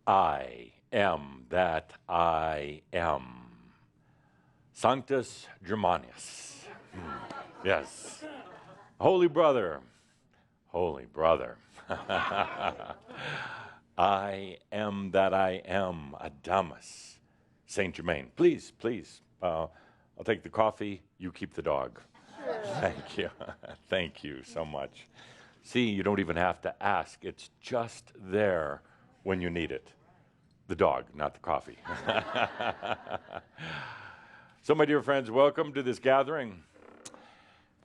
I am that I am. Sanctus Germanus. Yes. Holy brother. Holy brother. I am that I am. Адамус. Sent-Жерmen. Please, please. I'll take the coffee. You keep the dog. Thank you. Thank you so much. See, you don't even have to ask. It's just there when you need it. The dog, not the coffee. So, my dear friends, welcome to this gathering.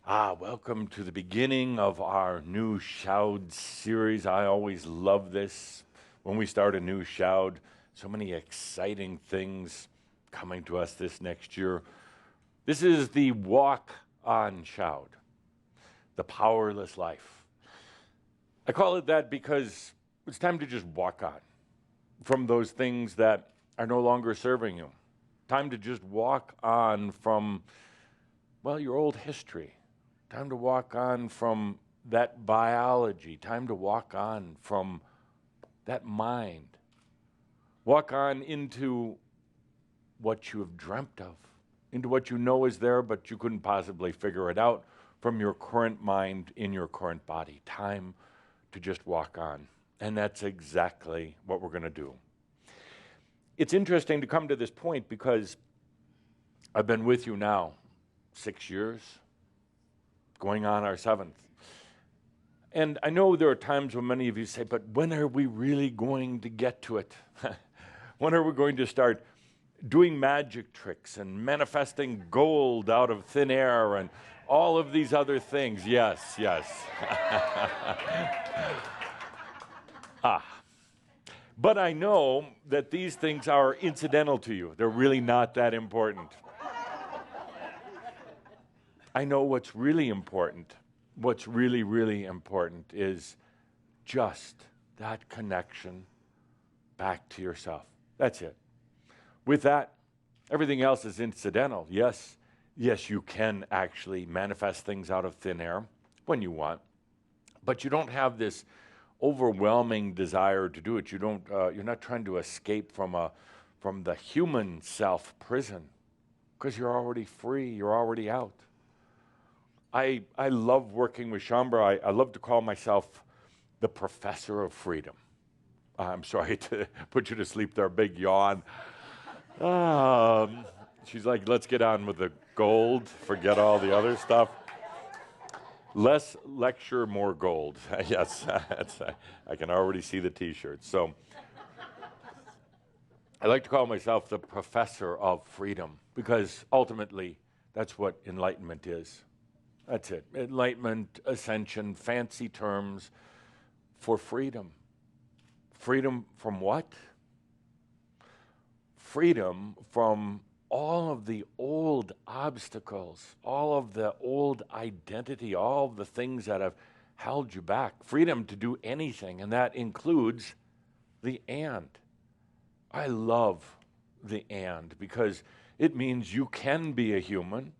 Welcome to the beginning of our new Shroud series. I always love this. When we start a new Shroud, so many exciting things coming to us this next year. This is the walk on Shroud, the powerless life. I call it that because it's time to just walk on from those things that are no longer serving you. Time to just walk on from, well, your old history. Time to walk on from that biology. Time to walk on from that mind. Walk on into what you have dreamt of, into what you know is there, but you couldn't possibly figure it out from your current mind in your current body. Time to just walk on. And that's exactly what we're going to do. It's interesting to come to this point because I've been with you now 6 years, going on our 7th. And I know there are times when many of you say, but when are we really going to get to it? When are we going to start doing magic tricks and manifesting gold out of thin air and all of these other things? Yes, yes. But I know that these things are incidental to you. They're really not that important. I know what's really important. What's really, really important is just that connection back to yourself. That's it. With that, everything else is incidental. Yes, you can actually manifest things out of thin air when you want, but you don't have this overwhelming desire to do it. You don't. You're not trying to escape from the human self prison, because you're already free. You're already out. I love working with Shambra. I love to call myself the professor of freedom. I'm sorry to put you to sleep there, big yawn. She's like, let's get on with the gold. Forget all the other stuff. Less lecture, more gold. Yes, I can already see the T-shirts. So I like to call myself the professor of freedom because ultimately that's what enlightenment is. That's it. Enlightenment, ascension, fancy terms for freedom. Freedom from what? Freedom from all of the old obstacles, all of the old identity, all of the things that have held you back. Freedom to do anything, and that includes the and. I love the and because it means you can be a human,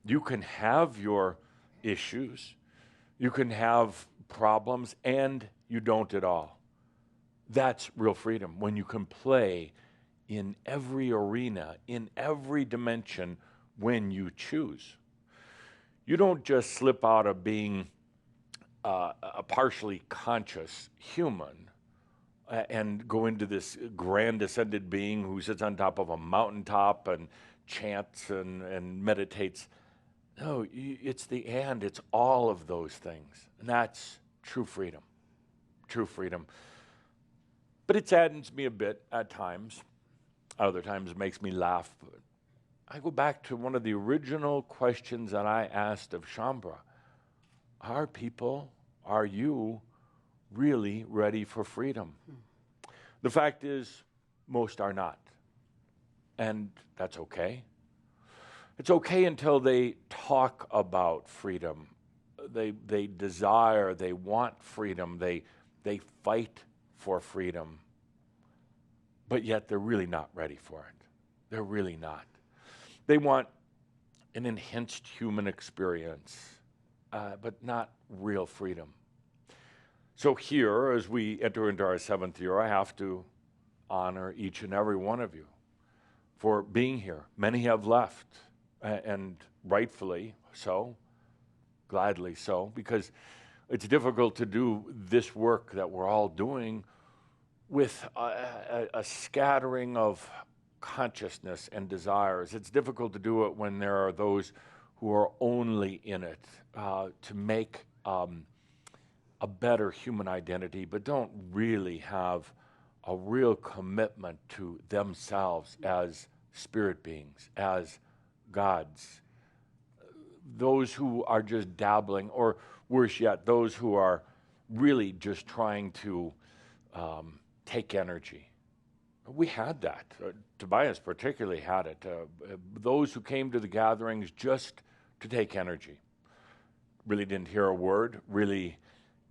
you can have your issues, you can have problems, and you don't at all. That's real freedom, when you can play in every arena, in every dimension, when you choose. You don't just slip out of being a partially conscious human and go into this grand ascended being who sits on top of a mountaintop and chants and meditates. No, it's the and, it's all of those things. And that's true freedom, true freedom. But it saddens me a bit at times. Other times it makes me laugh. But I go back to one of the original questions that I asked of Shambra. Are you really ready for freedom? The fact is, most are not. And that's okay. It's okay until they talk about freedom. They desire, they want freedom, they fight for freedom. But yet they're really not ready for it. They're really not. They want an enhanced human experience, but not real freedom. So here, as we enter into our 7th year, I have to honor each and every one of you for being here. Many have left, and rightfully so, gladly so, because it's difficult to do this work that we're all doing with a scattering of consciousness and desires. It's difficult to do it when there are those who are only in it to make a better human identity, but don't really have a real commitment to themselves as spirit beings, as gods. Those who are just dabbling, or worse yet, those who are really just trying to take energy. We had that. Tobias particularly had it. Those who came to the gatherings just to take energy. Really didn't hear a word, really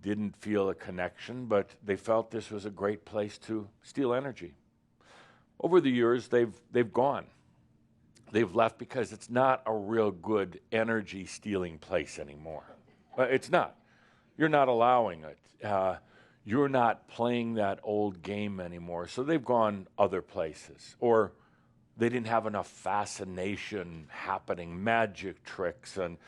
didn't feel a connection, but they felt this was a great place to steal energy. Over the years, they've gone. They've left because it's not a real good energy stealing place anymore. It's not. You're not allowing it. You're not playing that old game anymore. So they've gone other places, or they didn't have enough fascination happening, magic tricks, and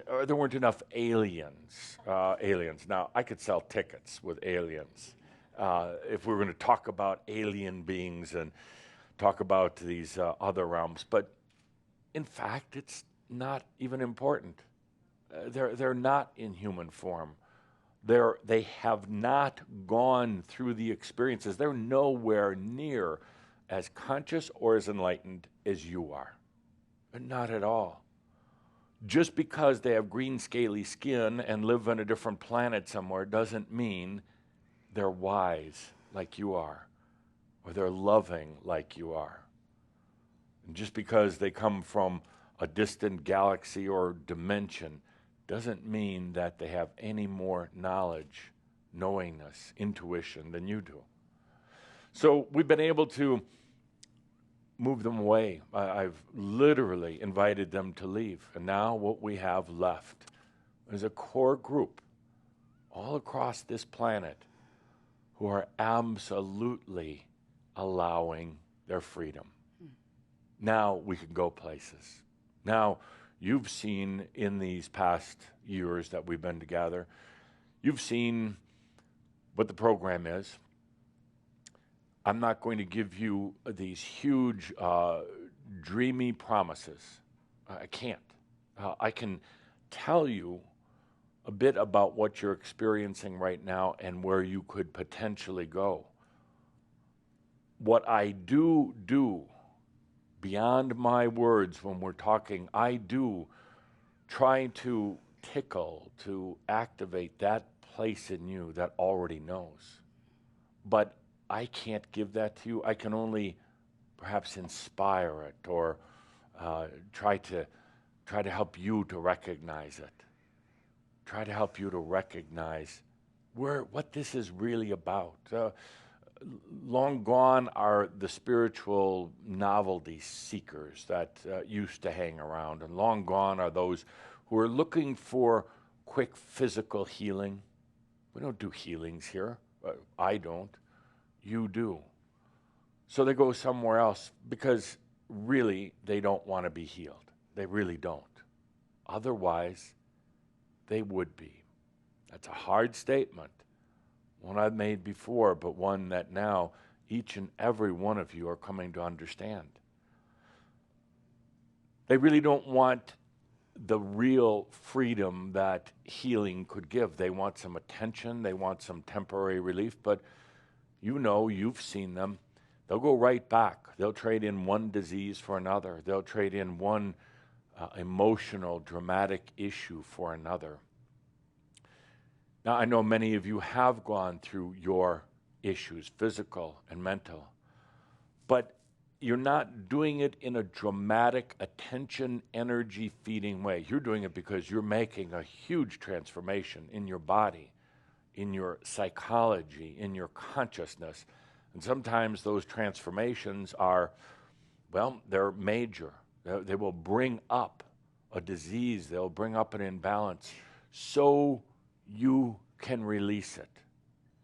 or there weren't enough aliens. Now, I could sell tickets with aliens if we were going to talk about alien beings and talk about these other realms. But in fact, it's not even important. They're not in human form. They have not gone through the experiences. They're nowhere near as conscious or as enlightened as you are. Not at all. Just because they have green scaly skin and live on a different planet somewhere doesn't mean they're wise like you are, or they're loving like you are. And just because they come from a distant galaxy or dimension doesn't mean that they have any more knowledge, knowingness, intuition than you do. So we've been able to move them away. I've literally invited them to leave. And now what we have left is a core group all across this planet who are absolutely allowing their freedom. Now we can go places. Now you've seen in these past years that we've been together, you've seen what the program is. I'm not going to give you these huge, dreamy promises. I can't. I can tell you a bit about what you're experiencing right now and where you could potentially go. What I do beyond my words when we're talking, I do try to tickle, to activate that place in you that already knows. But I can't give that to you. I can only perhaps inspire it, or try to help you to recognize it. Try to help you to recognize what this is really about. Long gone are the spiritual novelty seekers that used to hang around, and long gone are those who are looking for quick physical healing. We don't do healings here. I don't. You do. So they go somewhere else because really they don't want to be healed. They really don't. Otherwise, they would be. That's a hard statement, one I've made before, but one that now each and every one of you are coming to understand. They really don't want the real freedom that healing could give. They want some attention, they want some temporary relief, but you know, you've seen them. They'll go right back. They'll trade in one disease for another. They'll trade in one emotional, dramatic issue for another. Now, I know many of you have gone through your issues, physical and mental, but you're not doing it in a dramatic, attention, energy-feeding way. You're doing it because you're making a huge transformation in your body, in your psychology, in your consciousness. And sometimes those transformations are, well, they're major. They will bring up a disease. They'll bring up an imbalance so you can release it.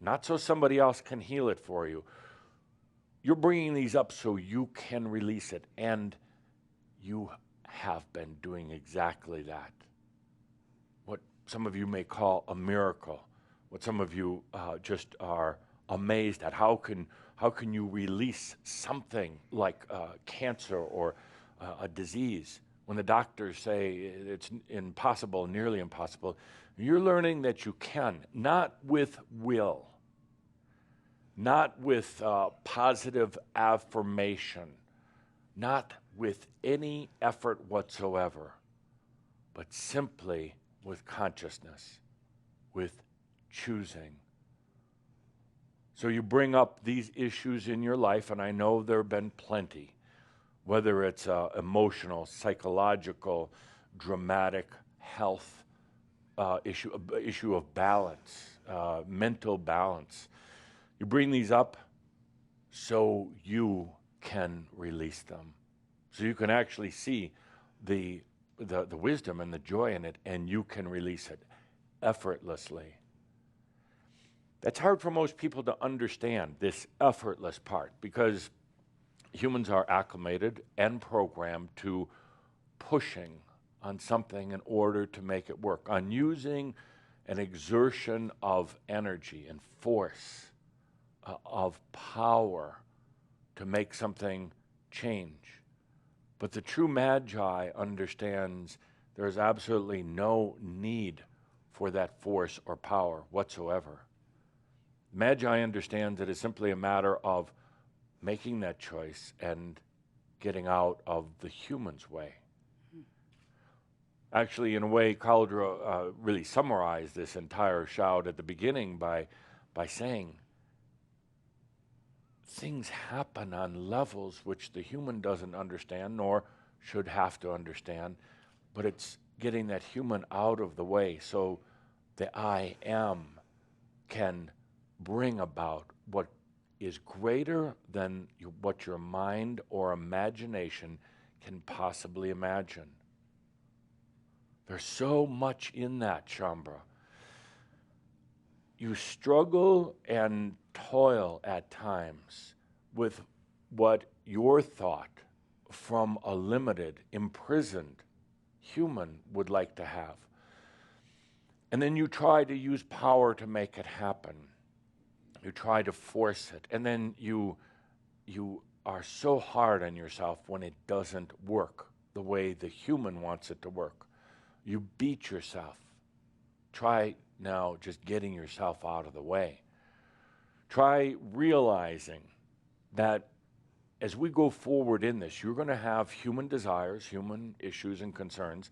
Not so somebody else can heal it for you, you're bringing these up so you can release it, and you have been doing exactly that. What some of you may call a miracle, what some of you just are amazed at. How can you release something like cancer or a disease when the doctors say it's impossible, nearly impossible? You're learning that you can, not with will, not with positive affirmation, not with any effort whatsoever, but simply with consciousness, with choosing. So you bring up these issues in your life, and I know there have been plenty, whether it's emotional, psychological, dramatic, health issue of balance, mental balance. You bring these up so you can release them, so you can actually see the wisdom and the joy in it, and you can release it effortlessly. That's hard for most people to understand, this effortless part, because humans are acclimated and programmed to pushing on something in order to make it work, on using an exertion of energy and force, of power to make something change. But the true Magi understands there's absolutely no need for that force or power whatsoever. Magi understands it is simply a matter of making that choice and getting out of the human's way. Actually, in a way, Caldera really summarized this entire shout at the beginning by saying, things happen on levels which the human doesn't understand, nor should have to understand, but it's getting that human out of the way so the I am can bring about what is greater than what your mind or imagination can possibly imagine. There's so much in that, Shambra. You struggle and toil at times with what your thought from a limited, imprisoned human would like to have. And then you try to use power to make it happen. You try to force it. And then you are so hard on yourself when it doesn't work the way the human wants it to work. You beat yourself. Try now just getting yourself out of the way. Try realizing that as we go forward in this, you're going to have human desires, human issues and concerns.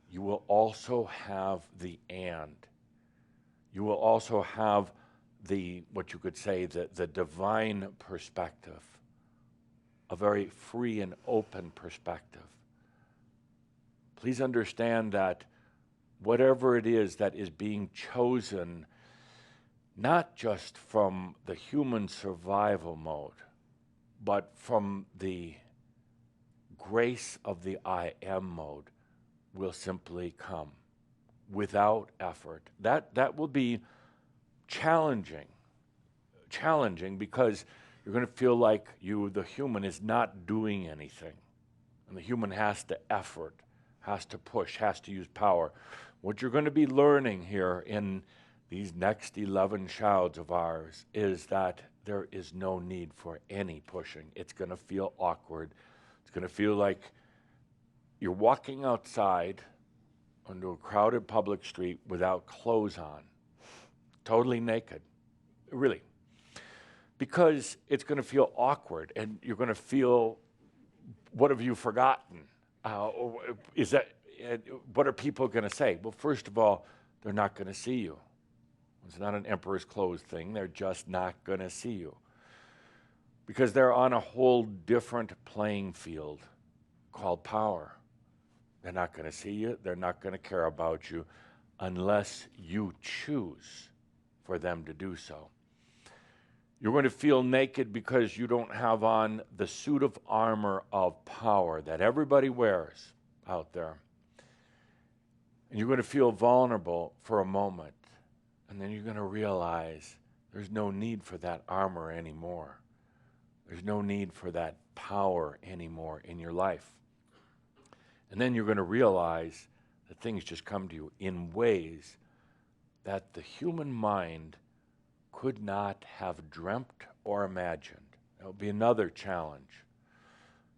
You will also have the and. You will also have the, what you could say, the divine perspective, a very free and open perspective. Please understand that whatever it is that is being chosen, not just from the human survival mode, but from the grace of the I am mode, will simply come without effort. That will be challenging because you're going to feel like the human, is not doing anything. And the human has to effort, has to push, has to use power. What you're going to be learning here in these next 11 shouds of ours is that there is no need for any pushing. It's going to feel awkward. It's going to feel like you're walking outside onto a crowded public street without clothes on, totally naked, really. Because it's going to feel awkward, and you're going to feel, what have you forgotten? What are people going to say? Well, first of all, they're not going to see you. It's not an emperor's clothes thing. They're just not going to see you. Because they're on a whole different playing field called power. They're not going to see you. They're not going to care about you unless you choose for them to do so. You're going to feel naked because you don't have on the suit of armor of power that everybody wears out there. And you're going to feel vulnerable for a moment. And then you're going to realize there's no need for that armor anymore. There's no need for that power anymore in your life. And then you're going to realize that things just come to you in ways that the human mind could not have dreamt or imagined. That'll be another challenge.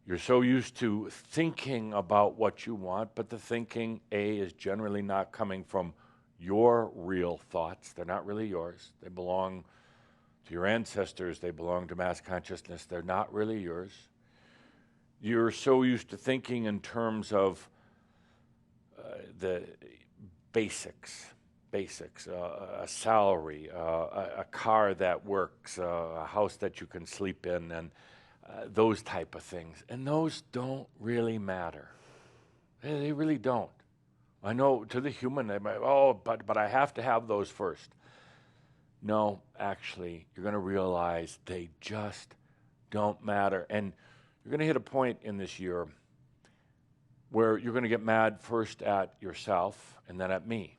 You're so used to thinking about what you want, but the thinking, A, is generally not coming from your real thoughts. They're not really yours. They belong to your ancestors. They belong to mass consciousness. They're not really yours. You're so used to thinking in terms of the basics, a salary, a car that works, a house that you can sleep in, and those type of things. And those don't really matter. They really don't. I know to the human, they might, but I have to have those first. No, actually, you're going to realize they just don't matter. And you're going to hit a point in this year where you're going to get mad first at yourself and then at me.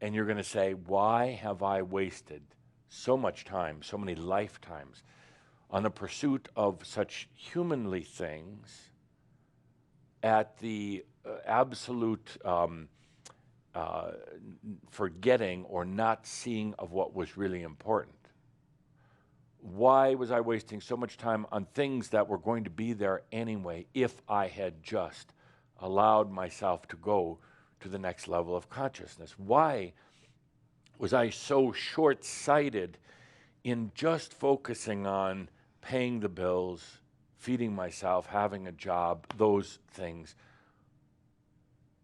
And you're going to say, why have I wasted so much time, so many lifetimes on the pursuit of such humanly things at the absolute forgetting or not seeing of what was really important? Why was I wasting so much time on things that were going to be there anyway if I had just allowed myself to go to the next level of consciousness? Why was I so short-sighted in just focusing on paying the bills, feeding myself, having a job, those things,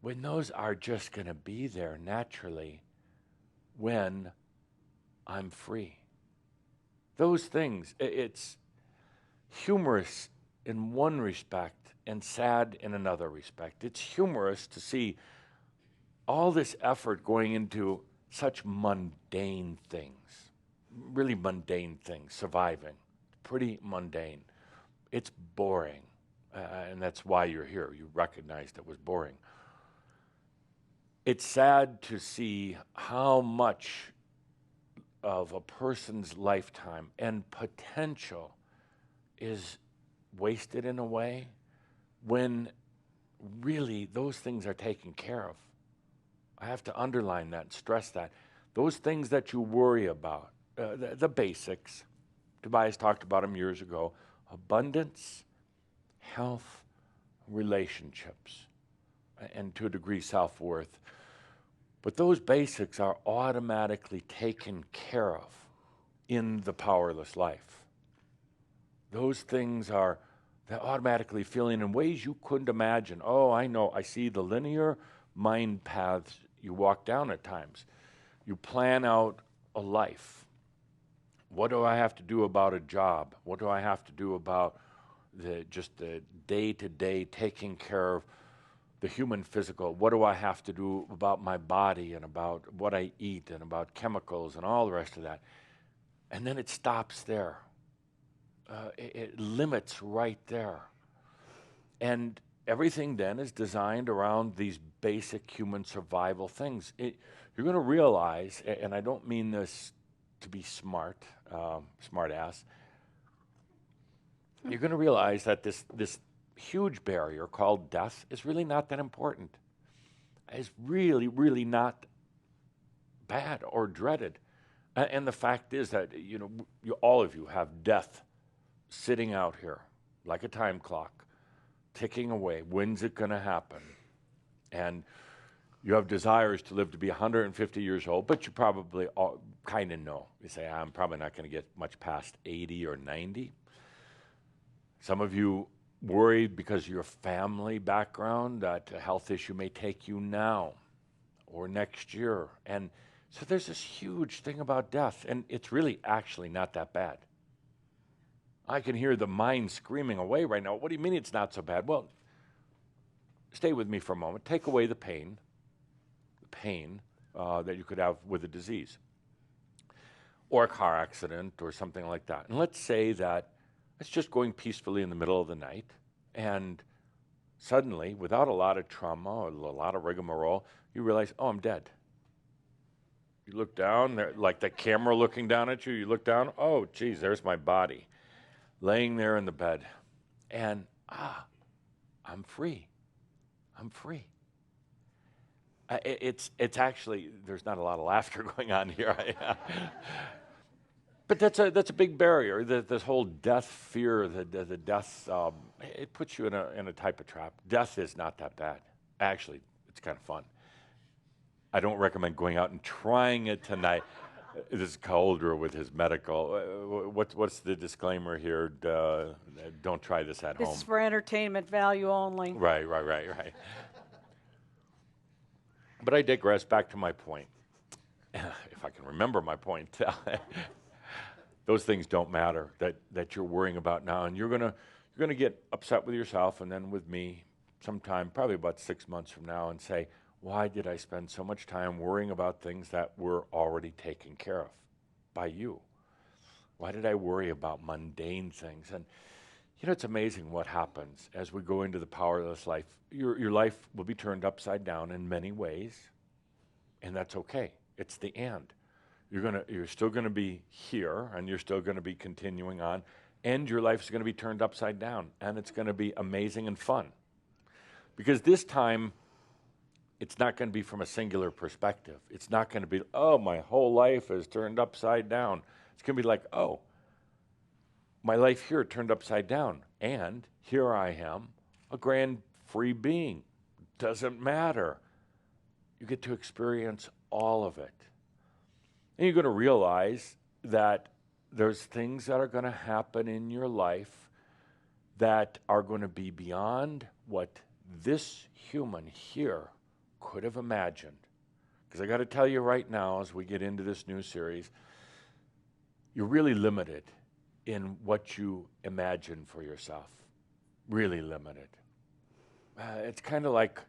when those are just going to be there naturally when I'm free? Those things, it's humorous in one respect and sad in another respect. It's humorous to see all this effort going into such mundane things, really mundane things, surviving, pretty mundane. It's boring, and that's why you're here. You recognized it was boring. It's sad to see how much of a person's lifetime and potential is wasted in a way when really those things are taken care of. I have to underline that and stress that. Those things that you worry about, the basics, Tobias talked about them years ago: abundance, health, relationships, and to a degree self-worth. But those basics are automatically taken care of in the powerless life. Those things are, they're automatically feeling in ways you couldn't imagine. Oh, I know, I see the linear mind paths you walk down at times. You plan out a life. What do I have to do about a job? What do I have to do about just the day-to-day taking care of the human physical? What do I have to do about my body and about what I eat and about chemicals and all the rest of that? And then it stops there. It limits right there. And everything then is designed around these basic human survival things. You're going to realize, and I don't mean this to be smart ass, you're going to realize that this huge barrier called death is really not that important. It's really, really not bad or dreaded. And the fact is that, all of you have death sitting out here like a time clock, ticking away. When's it going to happen? And you have desires to live to be 150 years old, but you probably kind of know. You say, I'm probably not going to get much past 80 or 90. Some of you worried because of your family background that a health issue may take you now or next year. And so there's this huge thing about death, and it's really actually not that bad. I can hear the mind screaming away right now. What do you mean it's not so bad? Well, stay with me for a moment. Take away the pain that you could have with a disease or a car accident or something like that. And let's say that it's just going peacefully in the middle of the night, and suddenly, without a lot of trauma or a lot of rigmarole, you realize, oh, I'm dead. You look down, like the camera looking down at you, you look down, oh, geez, there's my body. laying there in the bed, and I'm free. I'm free. It's actually, there's not a lot of laughter going on here. But that's a big barrier. This whole death fear, the death, it puts you in a type of trap. Death is not that bad. Actually, it's kind of fun. I don't recommend going out and trying it tonight. This is Calder with his medical. What's the disclaimer here? Don't try this at home. This is for entertainment value only. Right. But I digress. Back to my point. If I can remember my point. Those things don't matter that you're worrying about now, and you're gonna get upset with yourself and then with me sometime, probably about 6 months from now, and say, why did I spend so much time worrying about things that were already taken care of by you? Why did I worry about mundane things? And you know, it's amazing what happens as we go into the powerless life. Your life will be turned upside down in many ways, and that's okay. It's the end. You're still gonna be here, and you're still gonna be continuing on, and your life's gonna be turned upside down, and it's gonna be amazing and fun. Because this time, it's not gonna be from a singular perspective. It's not gonna be, oh, my whole life is turned upside down. It's gonna be like, oh, my life here turned upside down, and here I am, a grand free being. Doesn't matter. You get to experience all of it. And you're going to realize that there's things that are going to happen in your life that are going to be beyond what this human here could have imagined. Because I got to tell you right now, as we get into this new series, you're really limited in what you imagine for yourself. Really limited. It's kind of like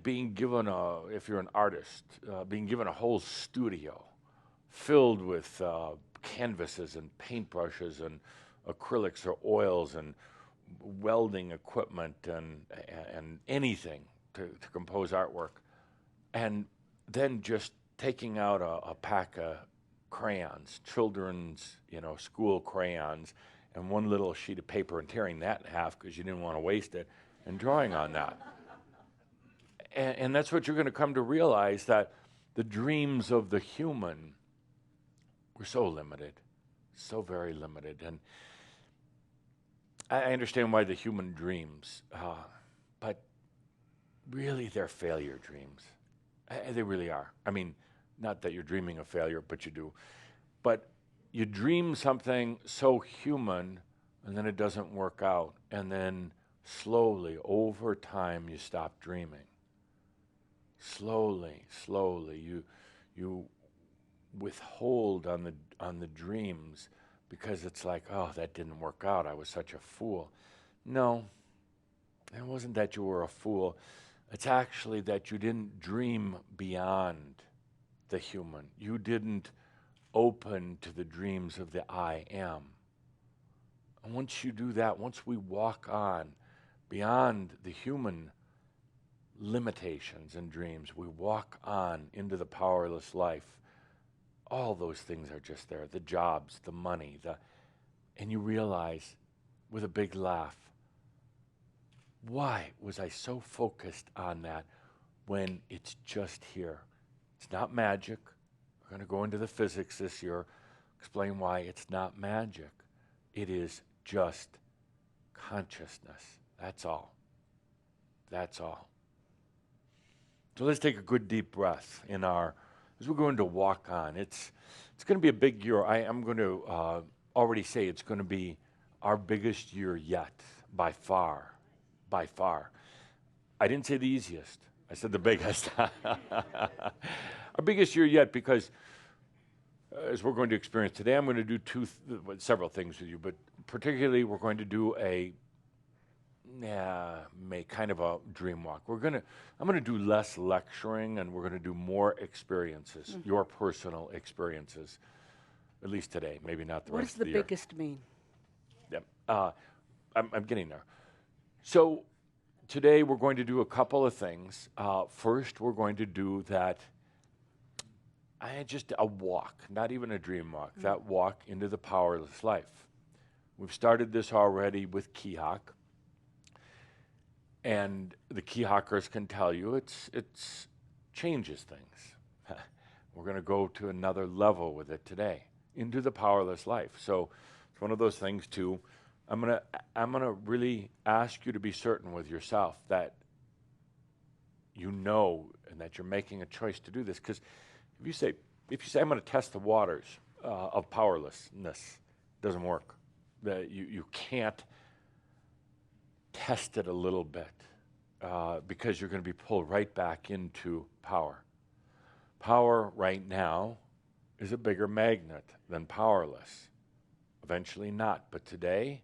being given if you're an artist, being given a whole studio filled with canvases and paintbrushes and acrylics or oils and welding equipment and anything to compose artwork. And then just taking out a pack of crayons, children's, school crayons, and one little sheet of paper and tearing that in half because you didn't want to waste it, and drawing on that. And that's what you're going to come to realize, that the dreams of the human were so limited, so very limited. And I understand why the human dreams, but really they're failure dreams. They really are. I mean, not that you're dreaming of failure, but you do. But you dream something so human, and then it doesn't work out. And then slowly, over time, you stop dreaming. Slowly, you withhold on the dreams because it's like, oh, that didn't work out. I was such a fool. No, it wasn't that you were a fool. It's actually that you didn't dream beyond the human. You didn't open to the dreams of the I am. And once you do that, once we walk on beyond the human limitations and dreams, we walk on into the powerless life. All those things are just there, the jobs, the money, and you realize with a big laugh, why was I so focused on that when it's just here? It's not magic. We're going to go into the physics this year, explain why it's not magic. It is just consciousness. That's all. That's all. So let's take a good deep breath as we're going to walk on. It's going to be a big year. I'm going to already say it's going to be our biggest year yet, by far. By far. I didn't say the easiest. I said the biggest. Our biggest year yet, because as we're going to experience today, I'm going to do several things with you, but particularly we're going to do kind of a dream walk. I'm going to do less lecturing, and we're going to do more experiences, your personal experiences, at least today, maybe not the rest of the year. What does the biggest mean? Yep. I'm getting there. So today we're going to do a couple of things. First, we're going to do just a walk, not even a dream walk, that walk into the powerless life. We've started this already with Kihak. And the Kihakers can tell you it's changes things. We're going to go to another level with it today, into the powerless life. So it's one of those things too. I'm gonna really ask you to be certain with yourself that you know and that you're making a choice to do this. Because if you say I'm going to test the waters of powerlessness, it doesn't work. You can't test it a little bit because you're going to be pulled right back into power. Power right now is a bigger magnet than powerless. Eventually not, but today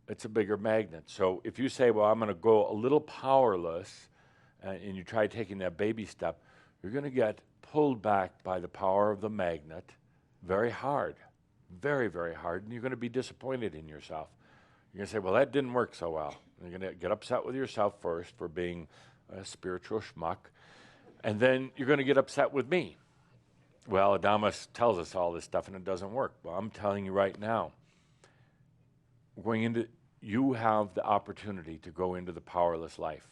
it's a bigger magnet. So if you say, well, I'm going to go a little powerless, and you try taking that baby step, you're going to get pulled back by the power of the magnet very hard, very, very hard, and you're going to be disappointed in yourself. You're going to say, well, that didn't work so well. And you're going to get upset with yourself first for being a spiritual schmuck, and then you're going to get upset with me. Well, Адамус tells us all this stuff and it doesn't work. Well, I'm telling you right now, you have the opportunity to go into the powerless life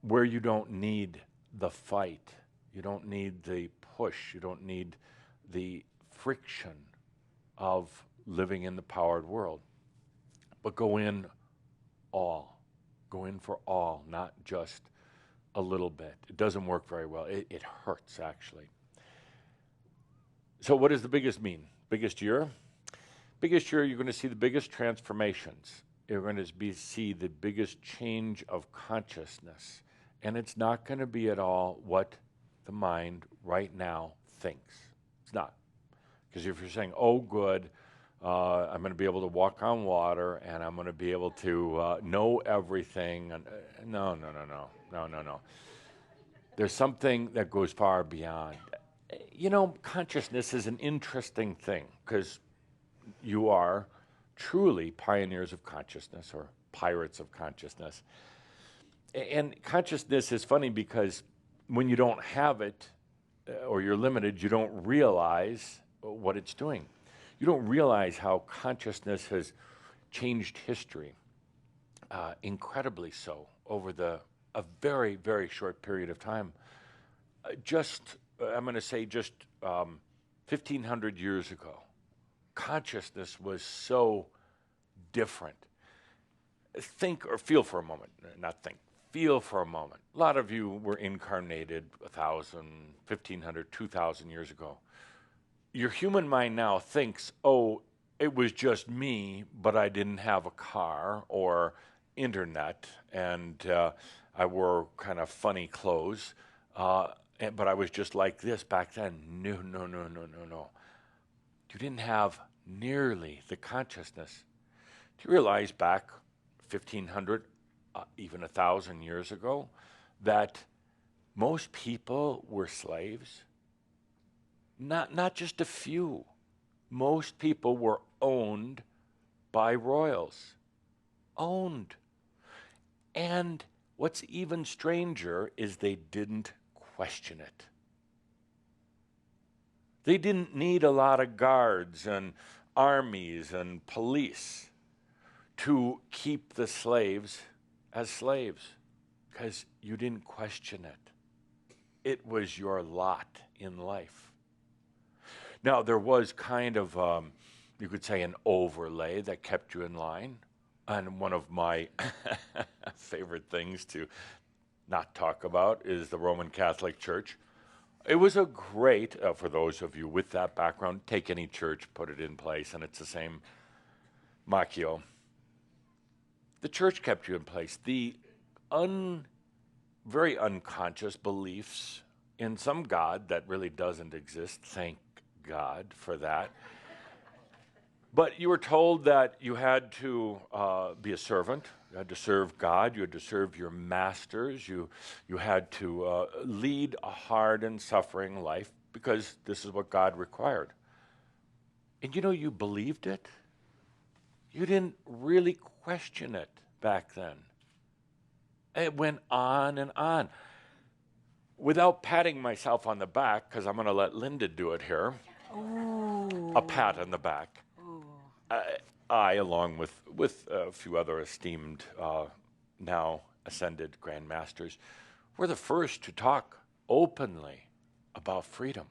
where you don't need the fight, you don't need the push, you don't need the friction of living in the powered world, but go in all. Go in for all, not just a little bit. It doesn't work very well. It hurts, actually. So what does the biggest mean? Biggest year? Biggest year, you're going to see the biggest transformations. You're going to see the biggest change of consciousness. And it's not going to be at all what the mind right now thinks. It's not. Because if you're saying, oh, good, I'm going to be able to walk on water, and I'm going to be able to know everything. And, no. There's something that goes far beyond. You know, consciousness is an interesting thing, because you are truly pioneers of consciousness, or pirates of consciousness. And consciousness is funny because when you don't have it, or you're limited, you don't realize what it's doing. You don't realize how consciousness has changed history, incredibly so, over a very, very short period of time. I'm going to say just 1,500 years ago, consciousness was so different. Think or feel for a moment, not think, feel for a moment. A lot of you were incarnated 1,000, 1,500, 2,000 years ago. Your human mind now thinks, oh, it was just me, but I didn't have a car or internet, and I wore kind of funny clothes, but I was just like this back then. No. You didn't have nearly the consciousness. Do you realize back 1,500, even 1,000 years ago, that most people were slaves? Not just a few. Most people were owned by royals. Owned. And what's even stranger is they didn't question it. They didn't need a lot of guards and armies and police to keep the slaves as slaves, because you didn't question it. It was your lot in life. Now, there was kind of, you could say, an overlay that kept you in line. And one of my favorite things to not talk about is the Roman Catholic Church. It was a great, for those of you with that background, take any church, put it in place, and it's the same macchio. The church kept you in place. The very unconscious beliefs in some God that really doesn't exist, thank God for that. But you were told that you had to be a servant, you had to serve God, you had to serve your masters, you had to lead a hard and suffering life, because this is what God required. And you know, you believed it. You didn't really question it back then. It went on and on. Without patting myself on the back, because I'm going to let Linda do it here. Ooh. A pat on the back. Ooh. I, along with a few other esteemed, now ascended grandmasters, were the first to talk openly about freedom.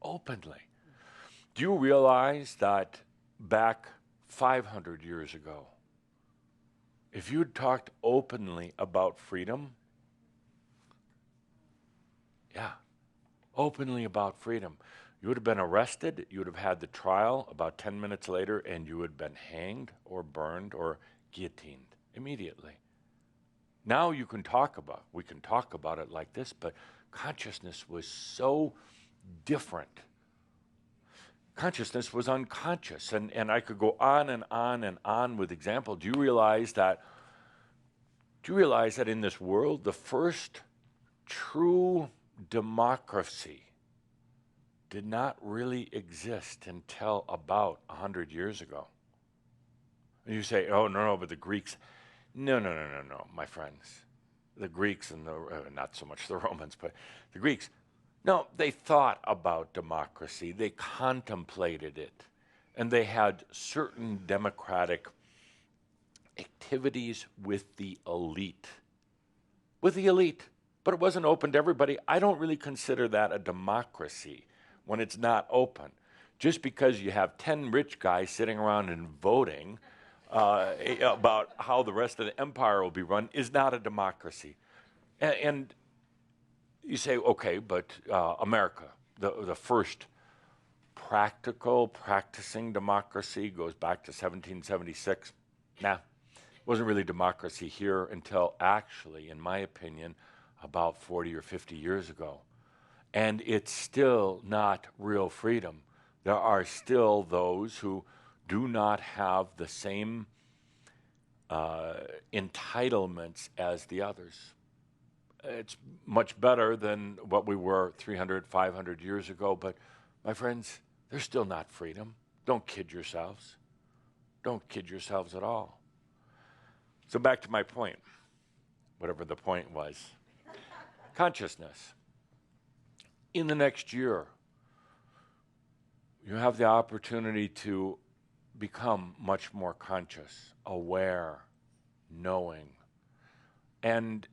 Openly. Do you realize that back 500 years ago, if you'd talked openly about freedom, openly about freedom, you would have been arrested, you would have had the trial about 10 minutes later, and you would have been hanged or burned or guillotined immediately. Now we can talk about it like this, but consciousness was so different. Consciousness was unconscious, and I could go on and on and on with examples. Do you realize that in this world, the first true democracy did not really exist until about 100 years ago? And you say, oh, no, but the Greeks. No, my friends. The Greeks and not so much the Romans, but the Greeks. No, they thought about democracy. They contemplated it. And they had certain democratic activities with the elite. But it wasn't open to everybody. I don't really consider that a democracy when it's not open. Just because you have 10 rich guys sitting around and voting about how the rest of the empire will be run is not a democracy. And you say, okay, but America, the first practicing democracy goes back to 1776. Nah, wasn't really democracy here until actually, in my opinion, about 40 or 50 years ago. And it's still not real freedom. There are still those who do not have the same entitlements as the others. It's much better than what we were 300, 500 years ago, but my friends, there's still not freedom. Don't kid yourselves. Don't kid yourselves at all. So back to my point, whatever the point was. Consciousness. In the next year, you have the opportunity to become much more conscious, aware, knowing. And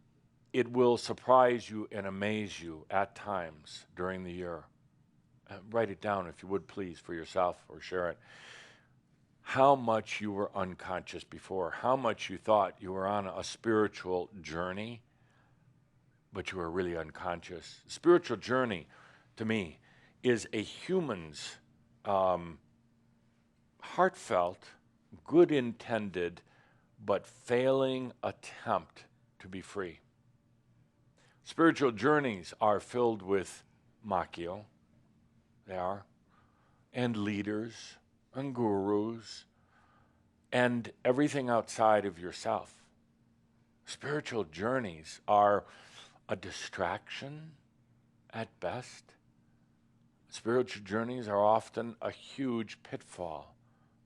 it will surprise you and amaze you at times during the year. Write it down if you would please for yourself or share it. How much you were unconscious before, how much you thought you were on a spiritual journey, but you were really unconscious. Spiritual journey, to me, is a human's heartfelt, good-intended, but failing attempt to be free. Spiritual journeys are filled with makio, they are, and leaders, and gurus, and everything outside of yourself. Spiritual journeys are a distraction at best. Spiritual journeys are often a huge pitfall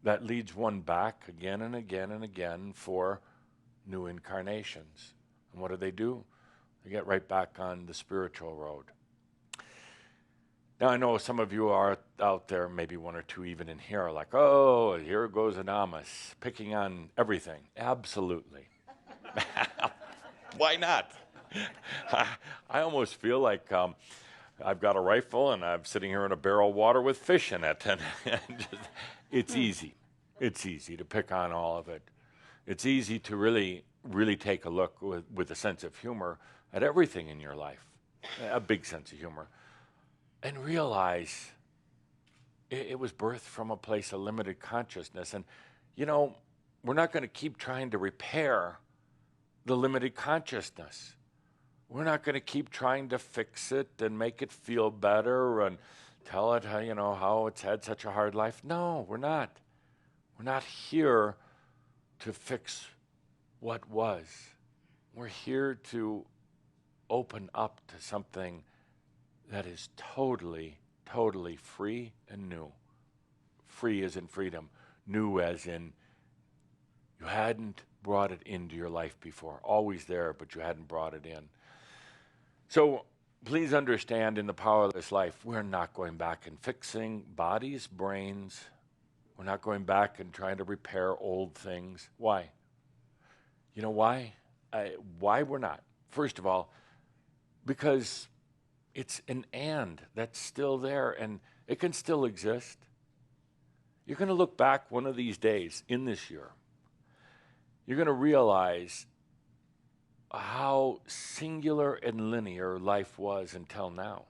that leads one back again and again and again for new incarnations. And what do? They get right back on the spiritual road. Now, I know some of you are out there, maybe one or two even in here, are like, oh, here goes Адамус, picking on everything. Absolutely. Why not? I almost feel like I've got a rifle and I'm sitting here in a barrel of water with fish in it. And it's easy. It's easy to pick on all of it. It's easy to really take a look with a sense of humor at everything in your life, a big sense of humor, and realize it was birthed from a place of limited consciousness. And, you know, we're not going to keep trying to repair the limited consciousness. We're not going to keep trying to fix it and make it feel better and tell it how, how it's had such a hard life. No, we're not. We're not here to fix what was. We're here to open up to something that is totally, totally free and new. Free as in freedom. New as in you hadn't brought it into your life before. Always there, but you hadn't brought it in. So please understand, in the power of this life, we're not going back and fixing bodies, brains, We're not going back and trying to repair old things. Why? You know why? Why we're not? First of all, because it's an and that's still there, and it can still exist. You're going to look back one of these days in this year. You're going to realize how singular and linear life was until now.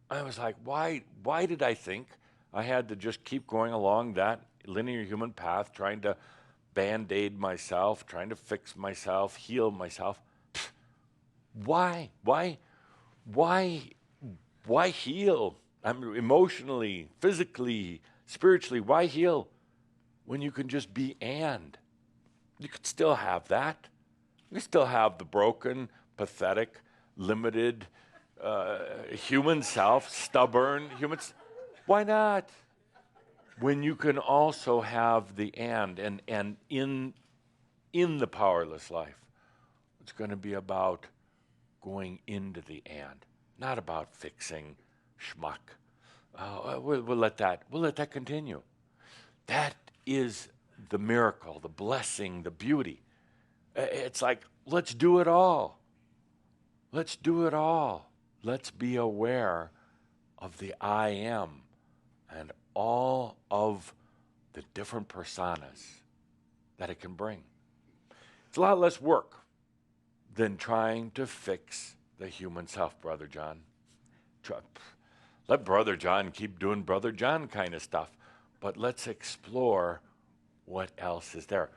I was like, why did I think I had to just keep going along that linear human path, trying to band-aid myself, trying to fix myself, heal myself? Why? Why heal? Emotionally, physically, spiritually, why heal when you can just be and? You could still have that. You still have the broken, pathetic, limited human self, stubborn humans. Why not? When you can also have the and in the powerless life, it's going to be about going into the and, not about fixing schmuck. We'll let that continue. That is the miracle, the blessing, the beauty. It's like, let's do it all. Let's do it all. Let's be aware of the I am and all of the different personas that it can bring. It's a lot less work than trying to fix the human self, Brother John. Let Brother John keep doing Brother John kind of stuff, but let's explore what else is there.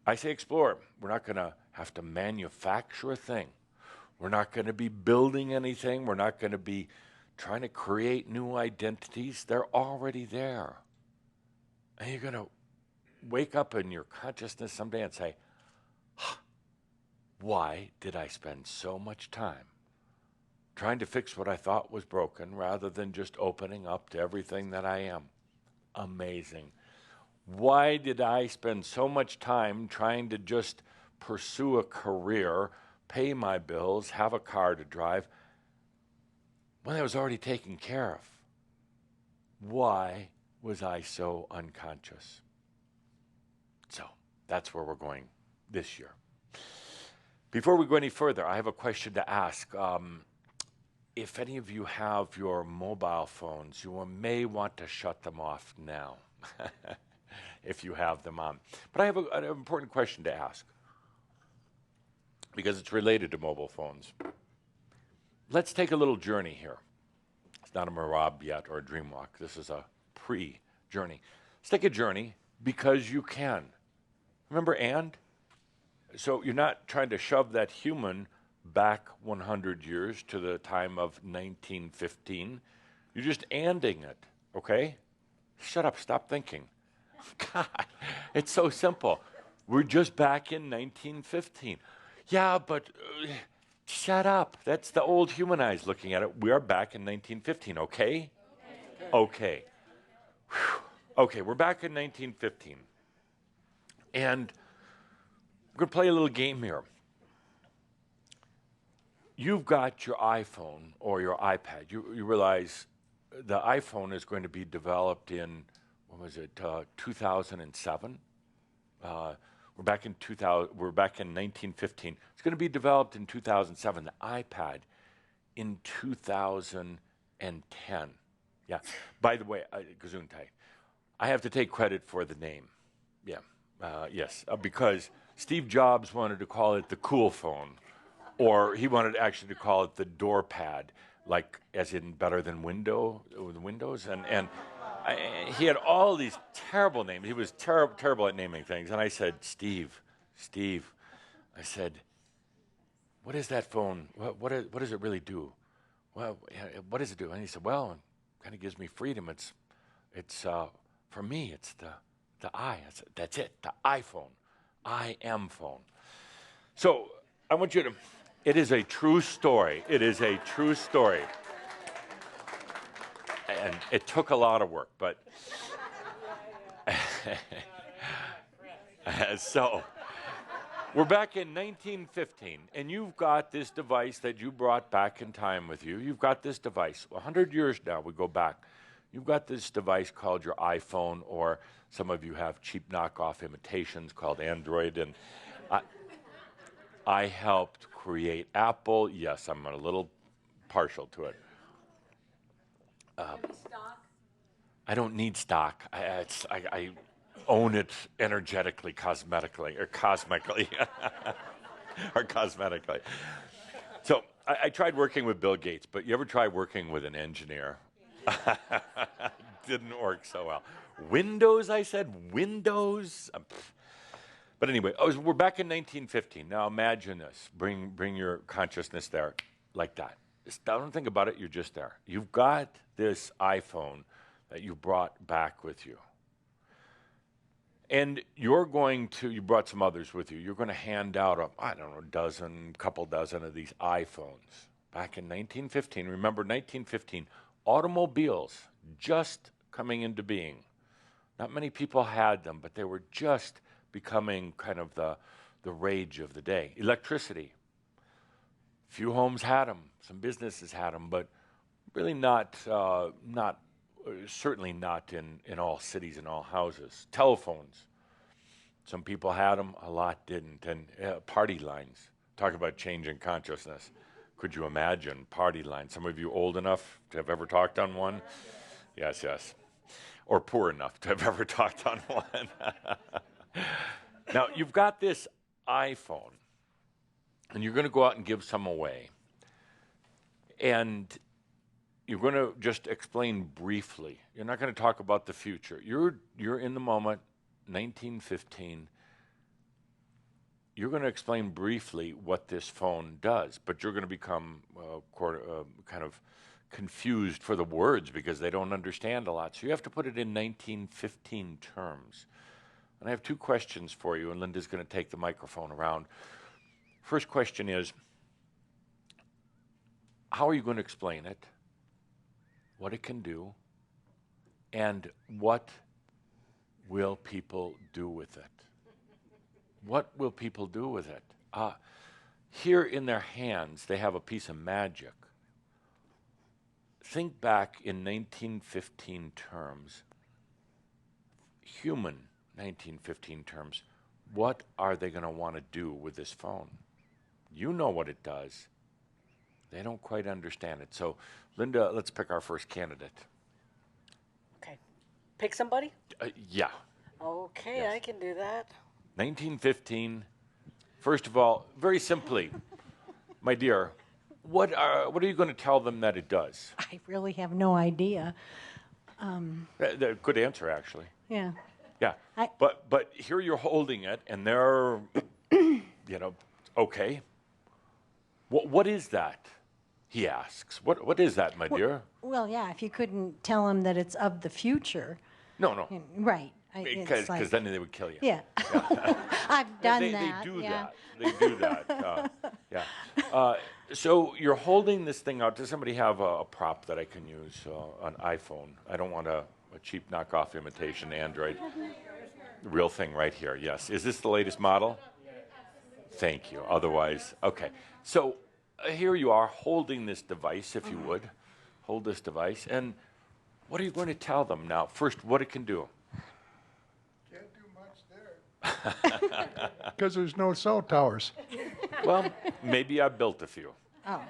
I say explore. We're not going to have to manufacture a thing. We're not going to be building anything. We're not going to be trying to create new identities. They're already there. And you're going to wake up in your consciousness someday and say, why did I spend so much time trying to fix what I thought was broken rather than just opening up to everything that I am? Amazing. Why did I spend so much time trying to just pursue a career, pay my bills, have a car to drive, when I was already taken care of? Why was I so unconscious? So that's where we're going this year. Before we go any further, I have a question to ask. If any of you have your mobile phones, you may want to shut them off now, if you have them on. But I have an important question to ask, because it's related to mobile phones. Let's take a little journey here. It's not a mirage yet or a dream walk. This is a pre-journey. Let's take a journey because you can. Remember and? So you're not trying to shove that human back 100 years to the time of 1915. You're just anding it, okay? Shut up, stop thinking. God, it's so simple. We're just back in 1915. Yeah, but shut up. That's the old human eyes looking at it. We are back in 1915, okay? Okay. Okay, we're back in 1915. And we're going to play a little game here. You've got your iPhone or your iPad. You realize the iPhone is going to be developed in, 2007? We're back in 1915. It's going to be developed in 2007. The iPad in 2010. Yeah. By the way, Gesundheit, I have to take credit for the name. Yeah. Yes. Because Steve Jobs wanted to call it the cool phone, or he wanted actually to call it the door pad, like as in better than Windows, and he had all these terrible names. He was terrible at naming things. And I said, Steve, I said, what is that phone? What does it really do? Well, what does it do? And he said, well, it kind of gives me freedom. It's for me, it's the I. That's it, the iPhone. I am phone. So I want you to, it is a true story. It is a true story. And it took a lot of work, but so we're back in 1915, and you've got this device that you brought back in time with you. You've got this device. 100 years now, we go back. You've got this device called your iPhone, or some of you have cheap knockoff imitations called Android, and I helped create Apple. Yes, I'm a little partial to it. I don't need stock. I own it energetically, cosmetically, or cosmically, or cosmetically. So I tried working with Bill Gates, but you ever try working with an engineer? Didn't work so well. Windows, I said, Windows? But anyway, we're back in 1915. Now imagine this. Bring your consciousness there like that. Just don't think about it, you're just there. You've got this iPhone that you brought back with you. And you brought some others with you. You're going to hand out, I don't know, couple dozen of these iPhones. Back in 1915, remember 1915, automobiles just coming into being. Not many people had them, but they were just becoming kind of the rage of the day. Electricity. Few homes had them, some businesses had them, but really certainly not in all cities and all houses. Telephones. Some people had them, a lot didn't. And party lines. Talk about changing consciousness. Could you imagine party lines? Some of you old enough to have ever talked on one? Yes, yes. Or poor enough to have ever talked on one. Now, you've got this iPhone, and you're going to go out and give some away. And you're going to just explain briefly. You're not going to talk about the future. You're in the moment, 1915. You're going to explain briefly what this phone does, but you're going to become kind of confused for the words because they don't understand a lot. So you have to put it in 1915 terms. And I have two questions for you, and Linda's going to take the microphone around. First question is, how are you going to explain it? What it can do? And what will people do with it? What will people do with it? Here in their hands, they have a piece of magic. Think back in 1915 terms, human 1915 terms, what are they going to want to do with this phone? You know what it does. They don't quite understand it. So, Linda, let's pick our first candidate. Okay. Pick somebody? Yeah. Okay, Yes. I can do that. 1915. First of all, very simply, my dear, what are you going to tell them that it does? I really have no idea. Good answer, actually. Yeah. Yeah. But here you're holding it, and they're, okay. What is that? He asks. What is that, my dear? Well, yeah, if you couldn't tell them that it's of the future. No. Right. Because then they would kill you. Yeah. I've done that. They do that. They do that. Yeah. So you're holding this thing out. Does somebody have a prop that I can use on iPhone? I don't want a cheap knockoff imitation Android. The real thing right here, yes. Is this the latest model? Thank you. Otherwise, okay. So here you are holding this device, if you would. Hold this device. And what are you going to tell them now? First, what it can do. Can't do much there. Because there's no cell towers. Well, maybe I built a few. Oh.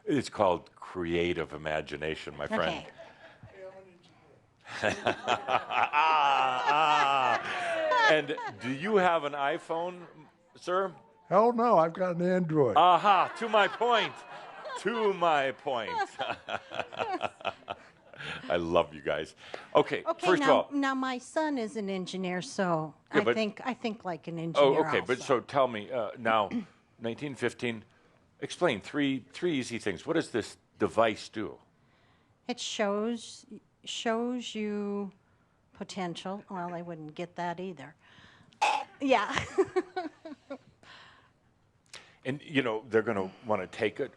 It's called creative imagination, my friend. Okay. And do you have an iPhone, sir? Hell no, I've got an Android. Aha, to my point. To my point. I love you guys. Okay, first of all. Now my son is an engineer, so Yeah, I think like an engineer. Oh, okay, but also. so tell me, now, 1915, explain three easy things. What does this device do? It shows you potential. Well, I wouldn't get that either. Yeah. And, they're going to want to take it,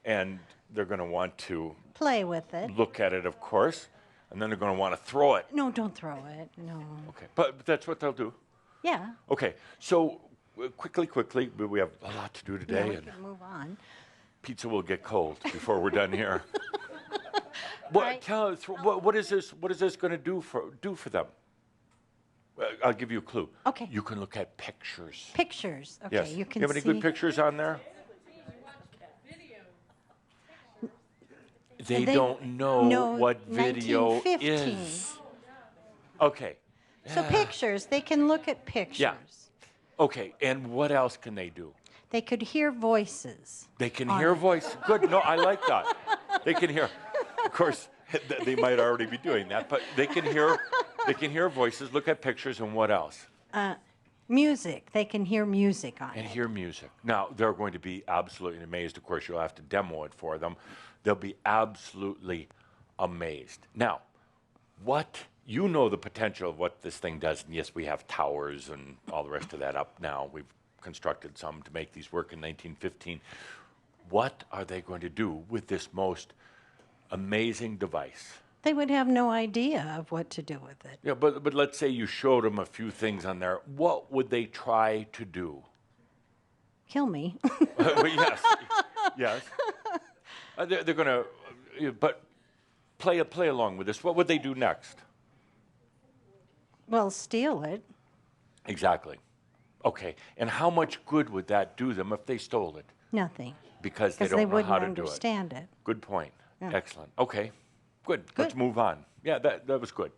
and they're going to want to Play with it. look at it, of course, and then they're going to want to throw it. No, don't throw it. No. Okay, but that's what they'll do. Yeah. Okay, so quickly, we have a lot to do Yeah, today, we and can move on. pizza will get cold before we're done here. What, tell us, what is this going to do for them? I'll give you a clue. Okay. You can look at pictures. Pictures. Okay, Yes. you can have any see. good pictures on there? They don't know what video 1915. is. Okay. So pictures, they can look at pictures. Yeah. Okay, and what else can they do? They could hear voices. They can hear voice. Good. No, I like that. They can hear. Of course, they might already be doing that, but they can hear. They can hear voices, look at pictures, and what else? Music. They can hear music on And it. hear music. Now, they're going to be absolutely amazed. Of course, you'll have to demo it for them. They'll be absolutely amazed. Now, you know the potential of what this thing does. And yes, we have towers and all the rest of that up now. We've constructed some to make these work in 1915. What are they going to do with this most amazing device? They would have no idea of what to do with it. Yeah, but let's say you showed them a few things on there. What would they try to do? Kill me. Well, yes, yes. They're going to, but play along with this. What would they do next? Well, steal it. Exactly. Okay, and how much good would that do them if they stole it? Nothing. Because they Because don't they know wouldn't how to understand do it. it. Good point. Yeah. Excellent. Okay, good. Let's move on. Yeah, that was good.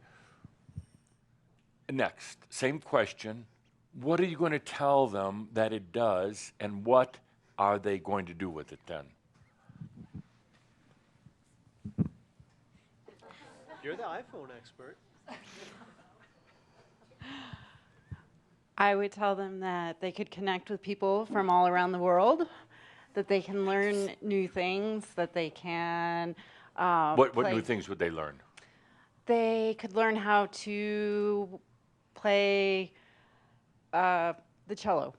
Next, same question. What are you going to tell them that it does, and what are they going to do with it then? You're the iPhone expert. I would tell them that they could connect with people from all around the world, that they can learn new things, that they can What new things would they learn? They could learn how to play the cello.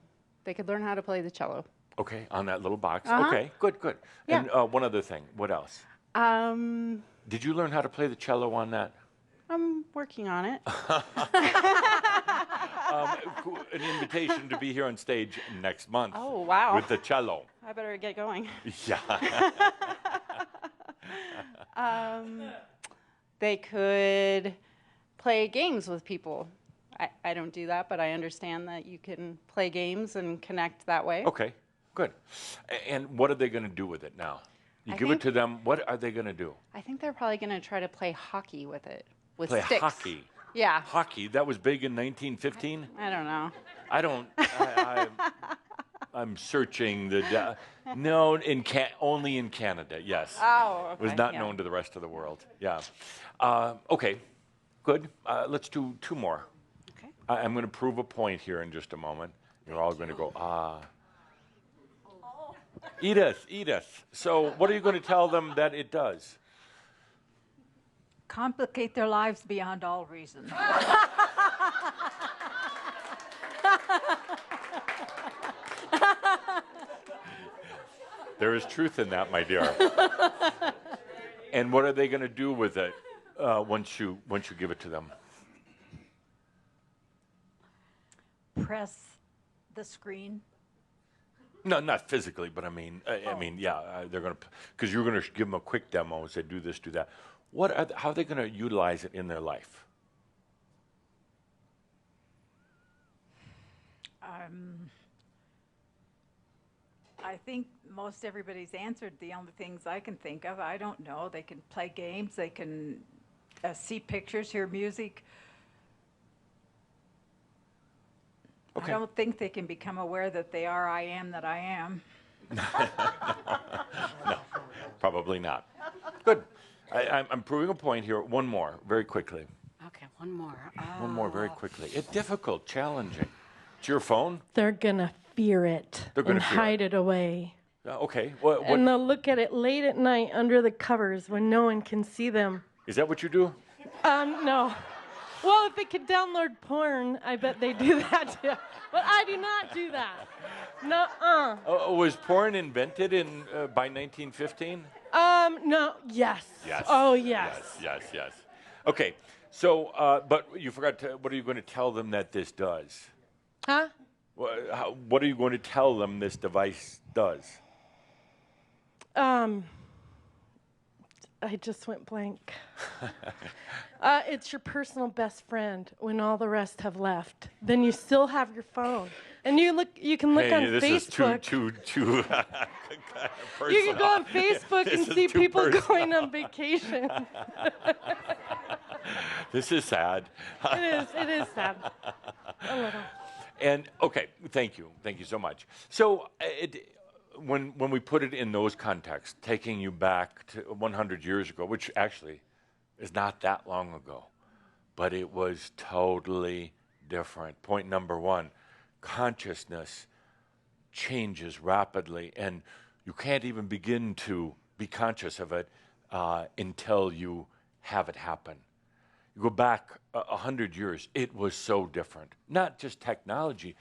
They could learn how to play the cello. Okay, on that little box. Uh-huh. Okay, good. Yeah. And one other thing. What else? Um, Did you learn how to play the cello on that? I'm working on it. An invitation to be here on stage next month. Oh, wow. With the cello. I better get going. Yeah. They could play games with people. I don't do that, but I understand that you can play games and connect that way. Okay, good. And what are they going to do with it now? You I give it think- to them, what are they going to do? I think they're probably going to try to play hockey with it, with Play sticks. hockey. Yeah. Hockey, that was big in 1915? I don't know. I don't, I'm searching the, no, only in Canada, yes. Oh, okay. It was not yeah. known to the rest of the world, yeah. Okay, good. Let's do two more. Okay. I'm going to prove a point here in just a moment. You're all going to go, ah. Edith. So what are you going to tell them that it does? Complicate their lives beyond all reason. There is truth in that, my dear. And what are they going to do with it once you give it to them? Press the screen. No, not physically, but I mean, yeah, they're going to, because you're going to give them a quick demo and say, do this, do that. How are they going to utilize it in their life? I think most everybody's answered the only things I can think of. I don't know. They can play games. They can see pictures, hear music. Okay. I don't think they can become aware that they are I am that I am. No, probably not. Good. I'm proving a point here. One more, very quickly. Okay, one more. One more, very quickly. It's difficult, challenging. It's your phone? They're gonna fear it They're gonna and fear it. hide it away. Okay. What And they'll look at it late at night under the covers when no one can see them. is that? What you do? No. Well, if they could download porn, I bet they do that too. But I do not do that. No. Was porn invented by 1915? No. Yes. Yes. Oh, yes. Yes. Okay. So, but you forgot to. What are you going to tell them that this does? Huh? What are you going to tell them this device does? I just went blank. It's your personal best friend when all the rest have left. Then you still have your phone, and you can look on this Facebook. is too personal. You can go on Facebook This and is see too people personal. going on vacation. This is sad. It is sad. A little. And okay, thank you so much. So when we put it in those contexts, taking you back to 100 years ago, which actually is not that long ago, but it was totally different. Point number one, consciousness changes rapidly, and you can't even begin to be conscious of it until you have it happen. You go back 100 years, it was so different. Not just technology,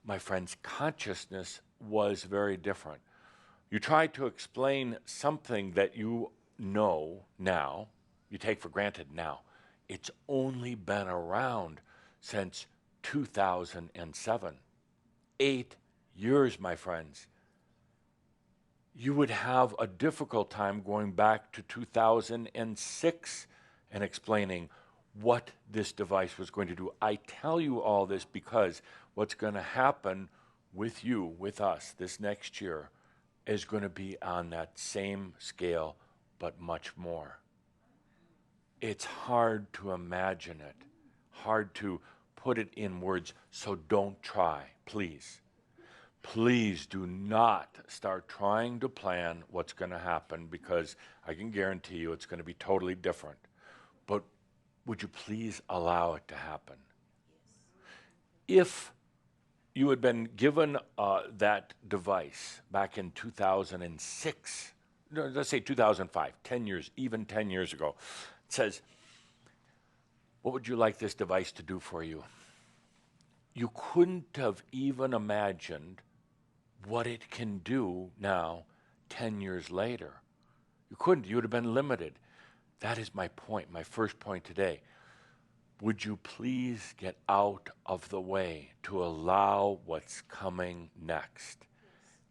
my friends, consciousness was very different. You try to explain something that you know now, you take for granted now. It's only been around since 2007. 8 years, my friends. You would have a difficult time going back to 2006 and explaining what this device was going to do. I tell you all this because what's going to happen with you, with us, this next year is going to be on that same scale, but much more. It's hard to imagine it, hard to put it in words, so don't try, please. Please do not start trying to plan what's going to happen, because I can guarantee you it's going to be totally different. But would you please allow it to happen? If you had been given that device back in 2006, no, let's say 2005, 10 years, even 10 years ago, it says, what would you like this device to do for you? You couldn't have even imagined what it can do now, 10 years later. You couldn't. You would have been limited. That is my point, my first point today. Would you please get out of the way to allow what's coming next?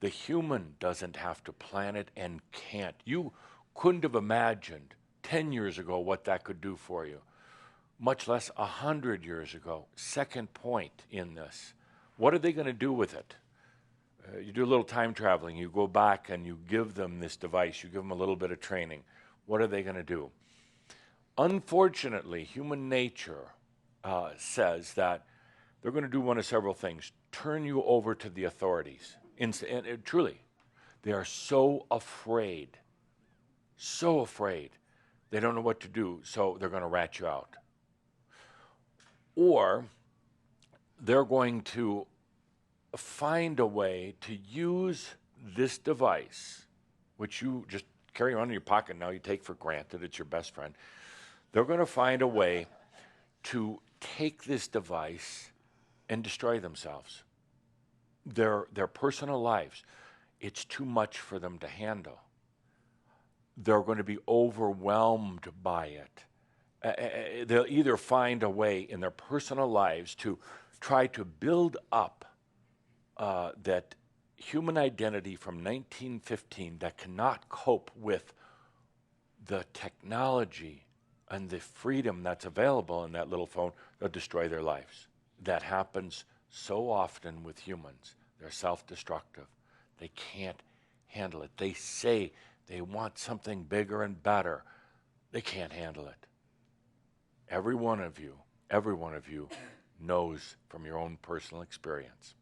The human doesn't have to plan it and can't. You couldn't have imagined 10 years ago what that could do for you, much less 100 years ago. Second point in this, what are they going to do with it? You do a little time traveling, you go back and you give them this device, you give them a little bit of training. What are they going to do? Unfortunately, human nature says that they're going to do one of several things. Turn you over to the authorities. And truly, they are so afraid, they don't know what to do, so they're going to rat you out. Or they're going to find a way to use this device, which you just carry around in your pocket now, you take for granted, it's your best friend. They're going to find a way to take this device and destroy themselves, their personal lives. It's too much for them to handle. They're going to be overwhelmed by it. They'll either find a way in their personal lives to try to build up that human identity from 1915 that cannot cope with the technology and the freedom that's available in that little phone. They'll destroy their lives. That happens so often with humans. They're self-destructive. They can't handle it. They say they want something bigger and better. They can't handle it. Every one of you knows from your own personal experience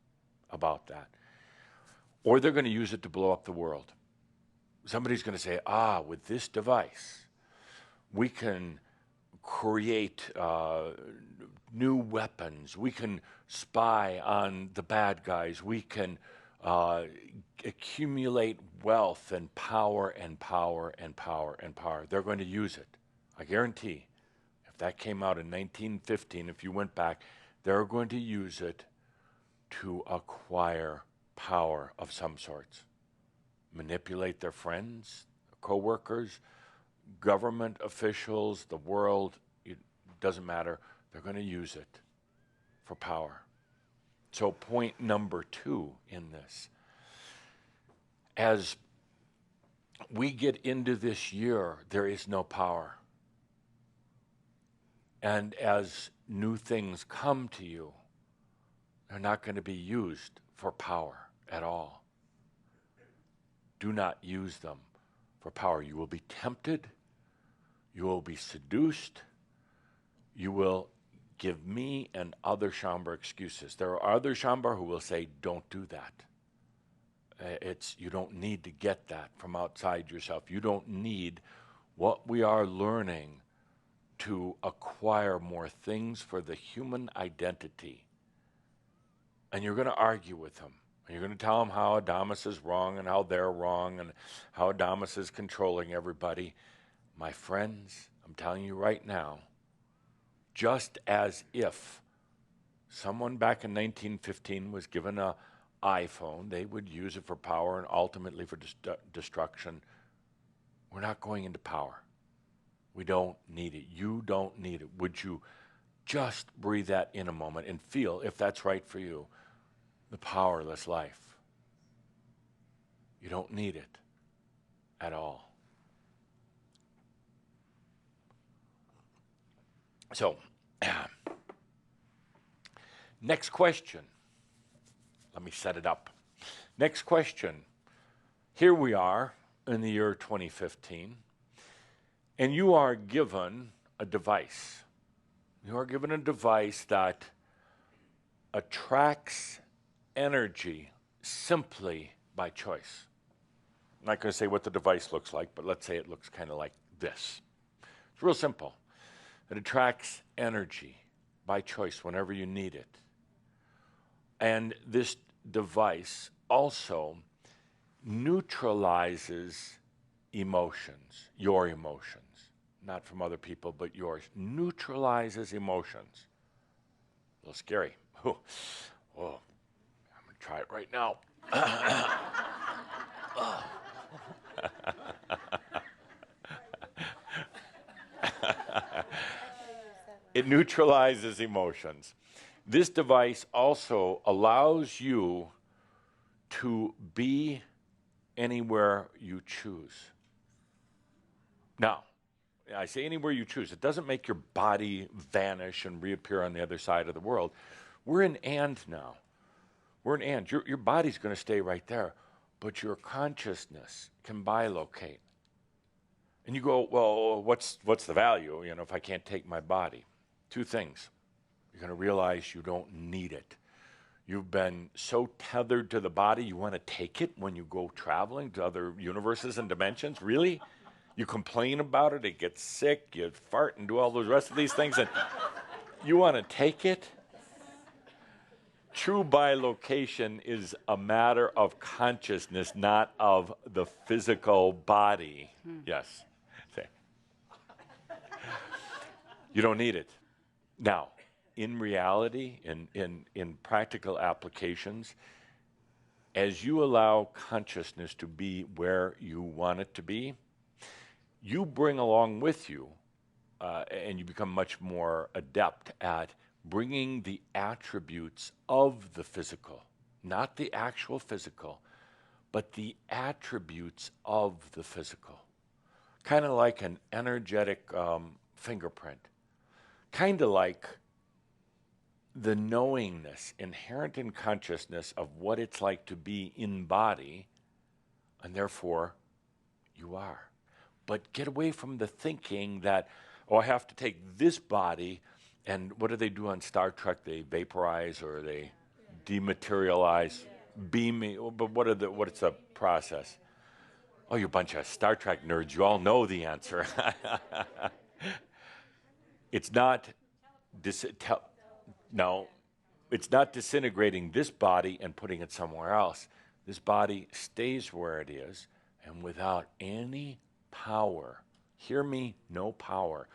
about that. Or they're going to use it to blow up the world. Somebody's going to say, with this device, we can create new weapons. We can spy on the bad guys. We can accumulate wealth and power and power and power and power. They're going to use it. I guarantee, if that came out in 1915, if you went back, they're going to use it to acquire power of some sorts. Manipulate their friends, co-workers, government officials, the world, it doesn't matter. They're going to use it for power. So point number 2 in this, as we get into this year, there is no power. And as new things come to you, they're not going to be used for power at all. Do not use them for power. You will be tempted. You will be seduced. You will give me and other Shambhar excuses. There are other Shambhar who will say, don't do that. You don't need to get that from outside yourself. You don't need what we are learning to acquire more things for the human identity. And you're going to argue with them. And you're going to tell them how Адамус is wrong and how they're wrong and how Адамус is controlling everybody. My friends, I'm telling you right now, just as if someone back in 1915 was given an iPhone, they would use it for power and ultimately for destruction. We're not going into power. We don't need it. You don't need it. Would you just breathe that in a moment and feel, if that's right for you, the powerless life? You don't need it at all. So, next question. Let me set it up. Next question. Here we are in the year 2015, and you are given a device. You are given a device that attracts energy simply by choice. I'm not going to say what the device looks like, but let's say it looks kind of like this. It's real simple. It attracts energy by choice whenever you need it. And this device also neutralizes emotions, your emotions, not from other people, but yours. Neutralizes emotions. A little scary. Oh, I'm going to try it right now. It neutralizes emotions. This device also allows you to be anywhere you choose. Now, I say anywhere you choose. It doesn't make your body vanish and reappear on the other side of the world. We're in and now. We're in and. Your body's going to stay right there, but your consciousness can bilocate. And you go, well, what's the value, if I can't take my body? Two things. You're going to realize you don't need it. You've been so tethered to the body, you want to take it when you go traveling to other universes and dimensions? Really? You complain about it, it gets sick, you fart and do all those rest of these things, and you want to take it? True bilocation is a matter of consciousness, not of the physical body. Yes. Say. You don't need it. Now, in reality, in practical applications, as you allow consciousness to be where you want it to be, you bring along with you, and you become much more adept at bringing the attributes of the physical, not the actual physical, but the attributes of the physical. Kind of like an energetic fingerprint. Kind of like the knowingness inherent in consciousness of what it's like to be in body, and therefore you are. But get away from the thinking that, oh, I have to take this body, and what do they do on Star Trek? They vaporize or they dematerialize, beaming. But what's the process? Oh, you bunch of Star Trek nerds, you all know the answer. It's not it's not disintegrating this body and putting it somewhere else. This body stays where it is, and without any power. Hear me, no power.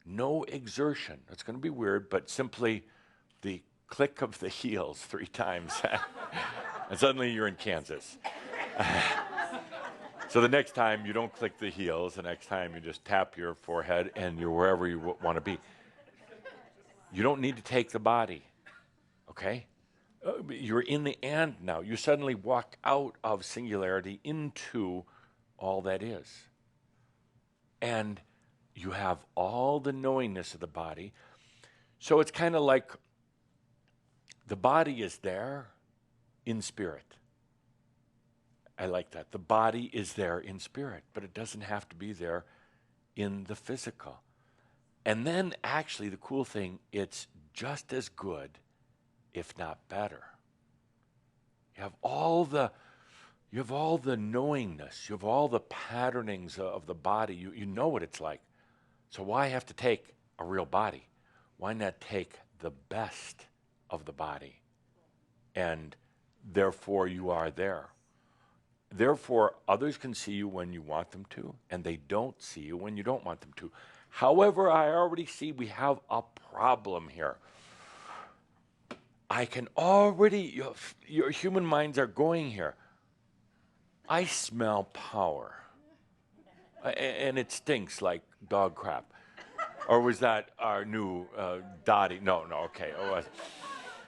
No exertion. It's going to be weird, but simply the click of the heels 3 times. And suddenly you're in Kansas. So the next time you don't click the heels, the next time you just tap your forehead and you're wherever you want to be. You don't need to take the body, okay? You're in the and now. You suddenly walk out of singularity into all that is. And you have all the knowingness of the body. So it's kind of like the body is there in spirit. I like that. The body is there in spirit, but it doesn't have to be there in the physical. And then actually the cool thing, it's just as good, if not better. You have all the knowingness, you have all the patternings of the body. You know what it's like. So why have to take a real body? Why not take the best of the body? And therefore you are there. Therefore, others can see you when you want them to, and they don't see you when you don't want them to. However, I already see we have a problem here. I can already, your human minds are going here. I smell power. And it stinks like dog crap. Or was that our new Dottie? No, okay.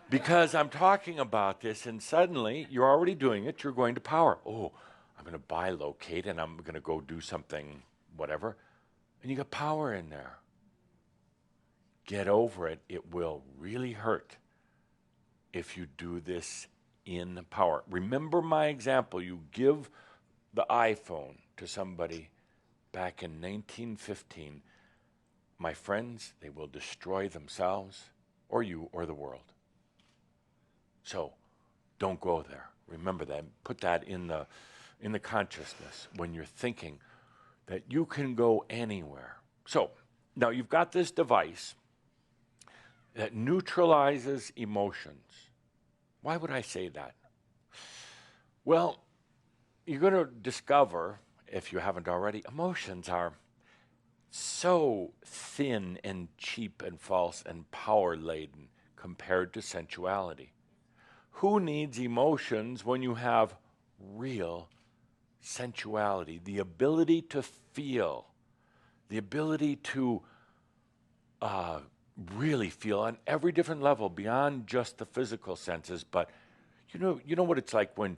Because I'm talking about this, and suddenly you're already doing it. You're going to power. Oh, I'm going to bilocate, and I'm going to go do something, whatever. And you got power in there. Get over it. It will really hurt if you do this in power. Remember my example. You give the iPhone to somebody back in 1915. My friends, they will destroy themselves, or you, or the world. So don't go there. Remember that. Put that in the consciousness when you're thinking that you can go anywhere. So now you've got this device that neutralizes emotions. Why would I say that? Well, you're going to discover, if you haven't already, emotions are so thin and cheap and false and power-laden compared to sensuality. Who needs emotions when you have real sensuality? The ability to feel, the ability to really feel on every different level beyond just the physical senses. But you know what it's like when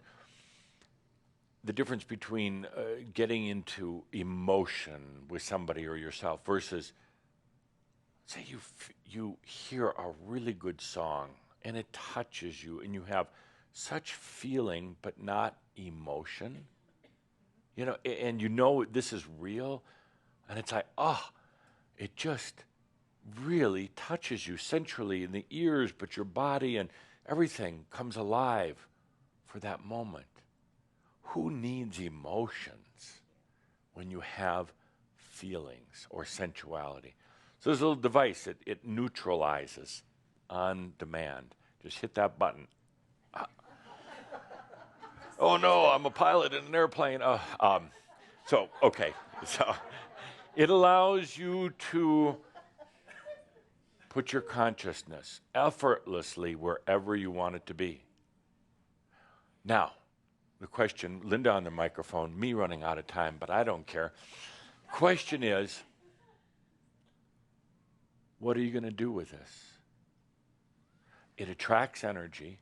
the difference between getting into emotion with somebody or yourself versus, say you hear a really good song and it touches you and you have such feeling but not emotion, you know, and you know this is real, and it's like, it just really touches you centrally in the ears, but your body and everything comes alive for that moment. Who needs emotions when you have feelings or sensuality? So there's a little device that it neutralizes on demand. Just hit that button. Oh no, I'm a pilot in an airplane. So it allows you to put your consciousness effortlessly wherever you want it to be. Now, the question, Linda on the microphone, me running out of time, but I don't care. Question is, what are you going to do with this? It attracts energy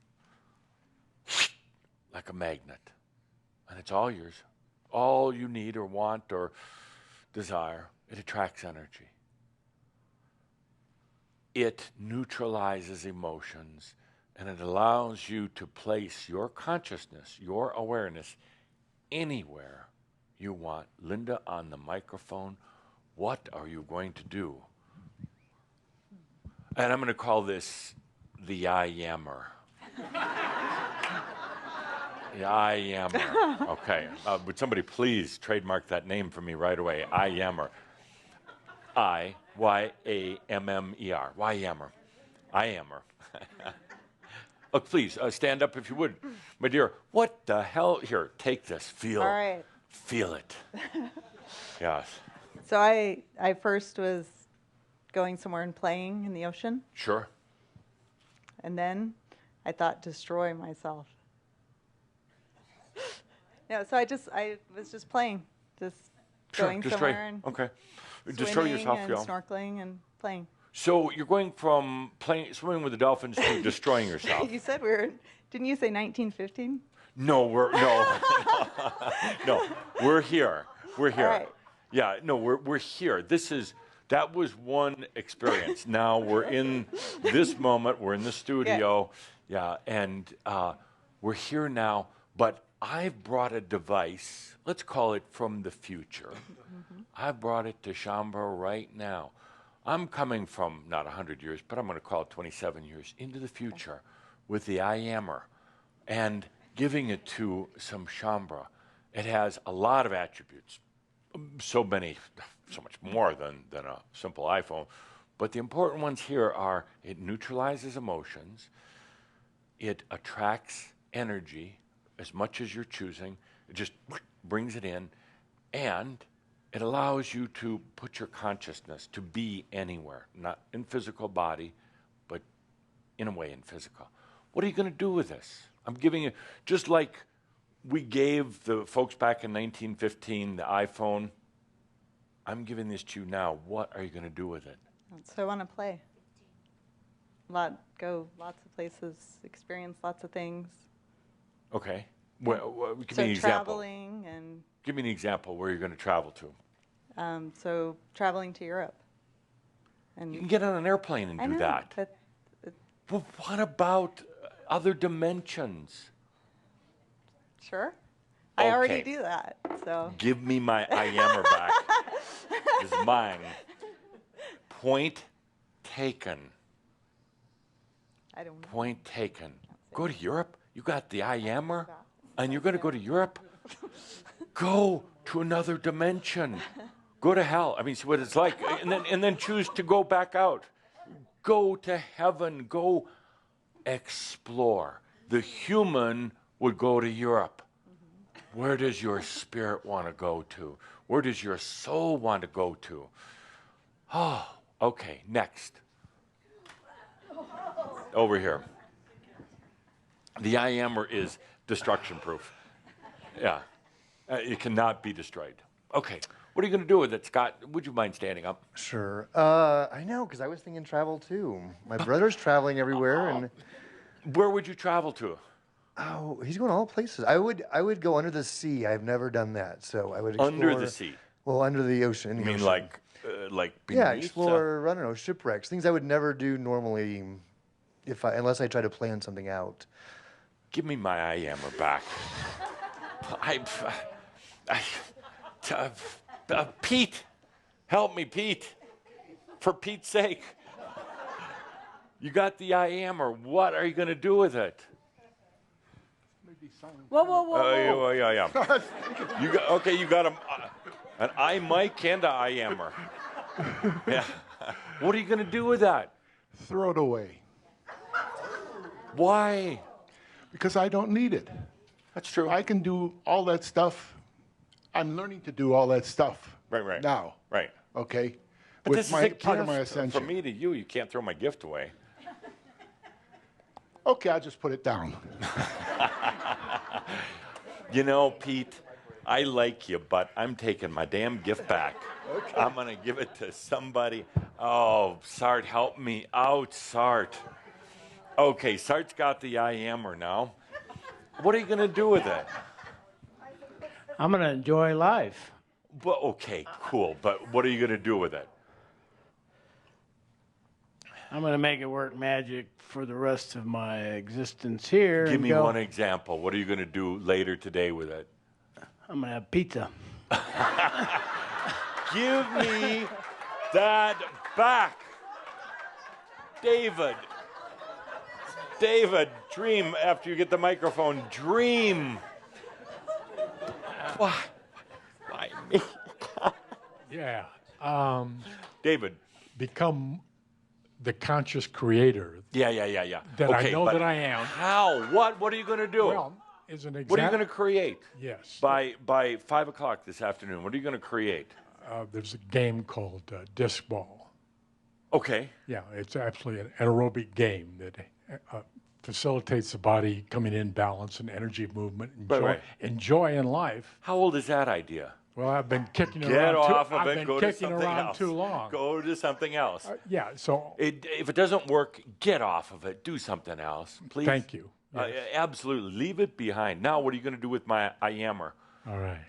like a magnet, and it's all yours. All you need or want or desire, it attracts energy. It neutralizes emotions, and it allows you to place your consciousness, your awareness, anywhere you want. Linda on the microphone, what are you going to do? And I'm going to call this the I ammer. The I ammer. Okay. Would somebody please trademark that name for me right away? I ammer. I-Y-A-M-M-E-R. Why-ammer. I ammer. Oh, please, stand up if you would. My dear, what the hell? Here, take this. Feel. All right. Feel it. Yes. So I first was going somewhere and playing in the ocean. Sure. And then I thought, destroy myself. No, so I was just playing, just going somewhere and destroy yourself, and snorkeling and playing. So you're going from swimming with the dolphins to destroying yourself. You said didn't you say 1915? No, No, we're here. We're here. right. Yeah, no, we're here. That was one experience. Now we're in this moment. We're in the studio. Yeah, and we're here now. But I've brought a device. Let's call it from the future. I've brought it to Shambhala right now. I'm coming from not 100 years, but I'm going to call it 27 years into the future with the I Ammer and giving it to some Shambhala. It has a lot of attributes, so much more than a simple iPhone. But the important ones here are it neutralizes emotions, it attracts energy as much as you're choosing, it just brings it in, and it allows you to put your consciousness to be anywhere, not in physical body, but in a way in physical. What are you going to do with this? I'm giving you, just like we gave the folks back in 1915 the iPhone, I'm giving this to you now. What are you going to do with it? So I want to play. Go lots of places, experience lots of things. Okay. Well, give So me an example. traveling and Give me an example where you're going to travel to. so traveling to Europe. And You can get on an airplane and I do know, that. but But what about other dimensions? sure. I already Okay. do that. So Give me my I Ammer back. It's mine. Point taken. I don't know. Point taken. Go to Europe? You got the I Ammer? And you're going to go to Europe? Go to another dimension. Go to hell. I mean, see what it's like. And then choose to go back out. Go to heaven. Go explore. The human would go to Europe. Where does your spirit want to go to? Where does your soul want to go to? Oh, okay, next. Over here. The I Ammer is destruction proof. Yeah. It cannot be destroyed. Okay. What are you going to do with it, Scott? Would you mind standing up? Sure. I know, because I was thinking travel too. My brother's traveling everywhere, and Where would you travel to? oh, he's going all places. I would go under the sea. I've never done that, so I would explore. Under the sea. Well, under the ocean. in I the mean, ocean. like beneath? Yeah, explore. I don't know, shipwrecks, things I would never do normally, unless I try to plan something out. Give me my I Ammer back. Pete, help me, Pete. For Pete's sake. You got the I Ammer. What are you going to do with it? Whoa, whoa, whoa, whoa. Yeah. You got an I mic and an I Ammer. Yeah. What are you going to do with that? Throw it away. Why? Because I don't need it. That's true. I can do all that stuff. I'm learning to do all that stuff. Right. Now. Right. Okay? But With this is a part of my gift ascension. from me to you. You can't throw my gift away. Okay, I'll just put it down. You know, Pete, I like you, but I'm taking my damn gift back. Okay. I'm going to give it to somebody. Oh, Sart, help me out, Sart. Okay, Sart's got the I Ammer now. What are you going to do with it? I'm going to enjoy life. Well, okay, cool, but what are you going to do with it? I'm going to make it work magic for the rest of my existence here. Give me one example. What are you going to do later today with it? I'm going to have pizza. Give me that back. David, dream after you get the microphone. Dream. Why me? Yeah. David. Become the conscious creator. Yeah. That okay, I know but that I am. How? What are you going to do? Well, as an example. What are you going to create? Yes. By 5 o'clock this afternoon, what are you going to create? There's a game called disc ball. Okay. Yeah, it's absolutely an aerobic game that facilitates the body coming in balance and energy movement and joy in life. How old is that idea? Well, I've been kicking Get around. off of I've it. been Go to kicking something around else. too long. Go to something else. Yeah. So if it doesn't work, get off of it. Do something else, please. Thank you. Absolutely. Leave it behind. Now, what are you going to do with my I Ammer? All right.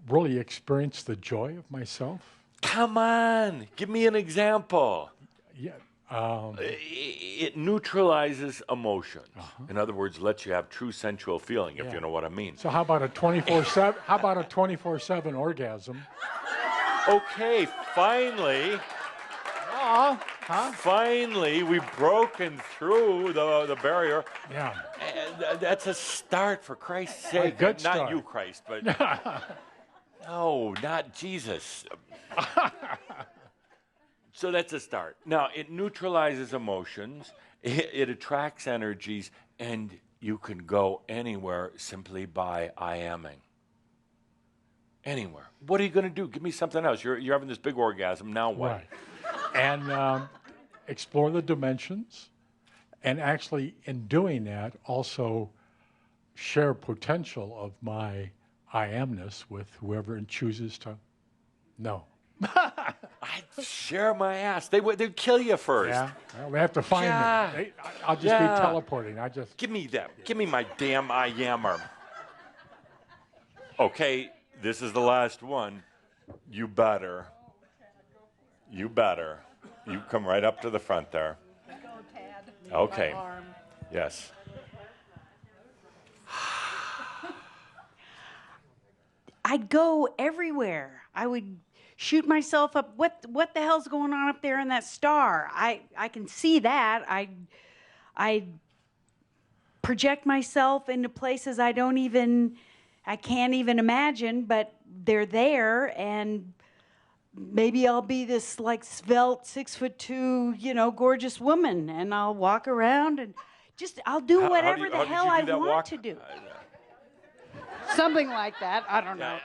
really experience the joy of myself. Come on, give me an example. Yeah. It neutralizes emotions. In other words, lets you have true sensual feeling, if you know what I mean. So how about a 24/7? How about a 24/7 orgasm? Okay, finally. Finally, we've broken through the barrier. Yeah. And that's a start, for Christ's sake. good Not start. you, Christ, but no, not Jesus. So that's a start. Now, it neutralizes emotions, it attracts energies, and you can go anywhere simply by I aming. Anywhere. What are you going to do? Give me something else. You're having this big orgasm. Now what? Right. And explore the dimensions. And actually, in doing that, also share potential of my I amness with whoever chooses to know. I'd share my ass. They'd kill you first. Yeah, well, we have to find them. I'll just be teleporting. Give me that. Give me my damn I ammer. Okay, this is the last one. You better. You better. You come right up to the front there. Okay. Yes. I'd go everywhere. I would shoot myself up. What the hell's going on up there in that star? I can see that. I project myself into places I can't even imagine, but they're there, and maybe I'll be this like svelte 6'2", gorgeous woman, and I'll walk around and I'll do whatever the hell I want to do. Something like that. I don't know.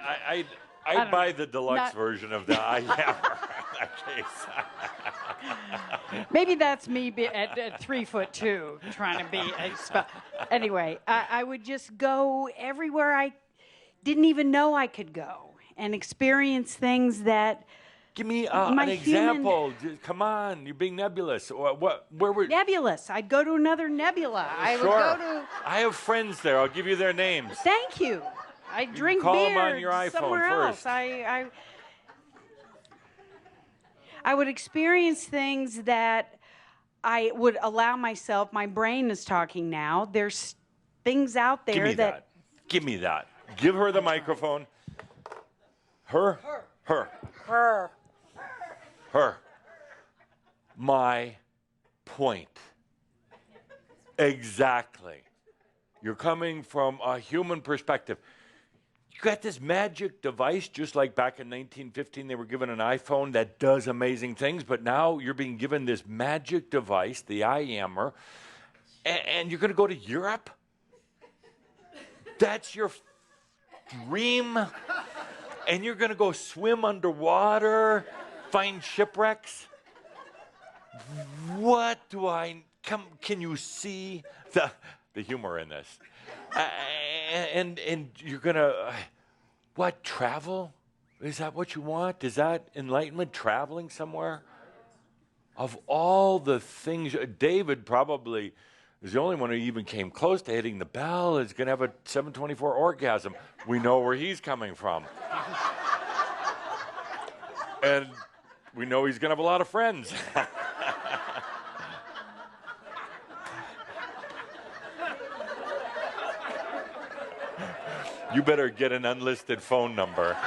I'd buy the deluxe version of the I hammer in that case. Maybe that's me at 3'2", trying to be anyway, I would just go everywhere I didn't even know I could go and experience things that. Give me an example. Come on, you're being nebulous. Where were nebulous? I'd go to another nebula. I would go to. I have friends there. I'll give you their names. Thank you. I drink call beer them on your iPhone somewhere first. else. I would experience things that I would allow myself. My brain is talking now. There's things out there Give me that. Give me that. Give her the microphone. Her. My point. Exactly. You're coming from a human perspective. You got this magic device, just like back in 1915, they were given an iPhone that does amazing things, but now you're being given this magic device, the I ammer, and you're going to go to Europe? That's your dream? And you're going to go swim underwater, find shipwrecks? What do can you see the humor in this? And you're going to, travel? Is that what you want? Is that enlightenment, traveling somewhere? Of all the things, David probably is the only one who even came close to hitting the bell, is going to have a 724 orgasm. We know where he's coming from. And we know he's going to have a lot of friends. You better get an unlisted phone number.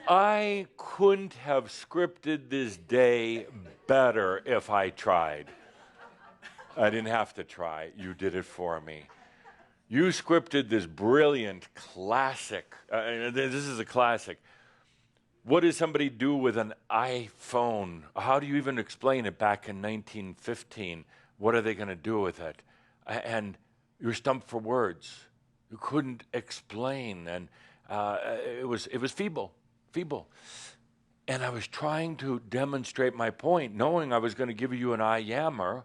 I couldn't have scripted this day better if I tried. I didn't have to try. You did it for me. You scripted this brilliant classic. This is a classic. What does somebody do with an iPhone? How do you even explain it back in 1915? What are they going to do with it? And you're stumped for words. You couldn't explain, and it was feeble. And I was trying to demonstrate my point, knowing I was going to give you an I ammer,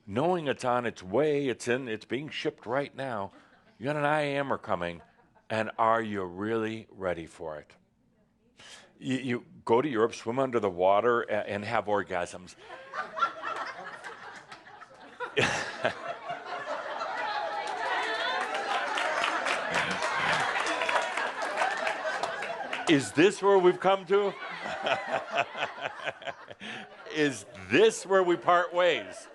knowing it's on its way, it's being shipped right now. You got an I ammer coming, and are you really ready for it? You go to Europe, swim under the water, and have orgasms. Is this where we've come to? Is this where we part ways?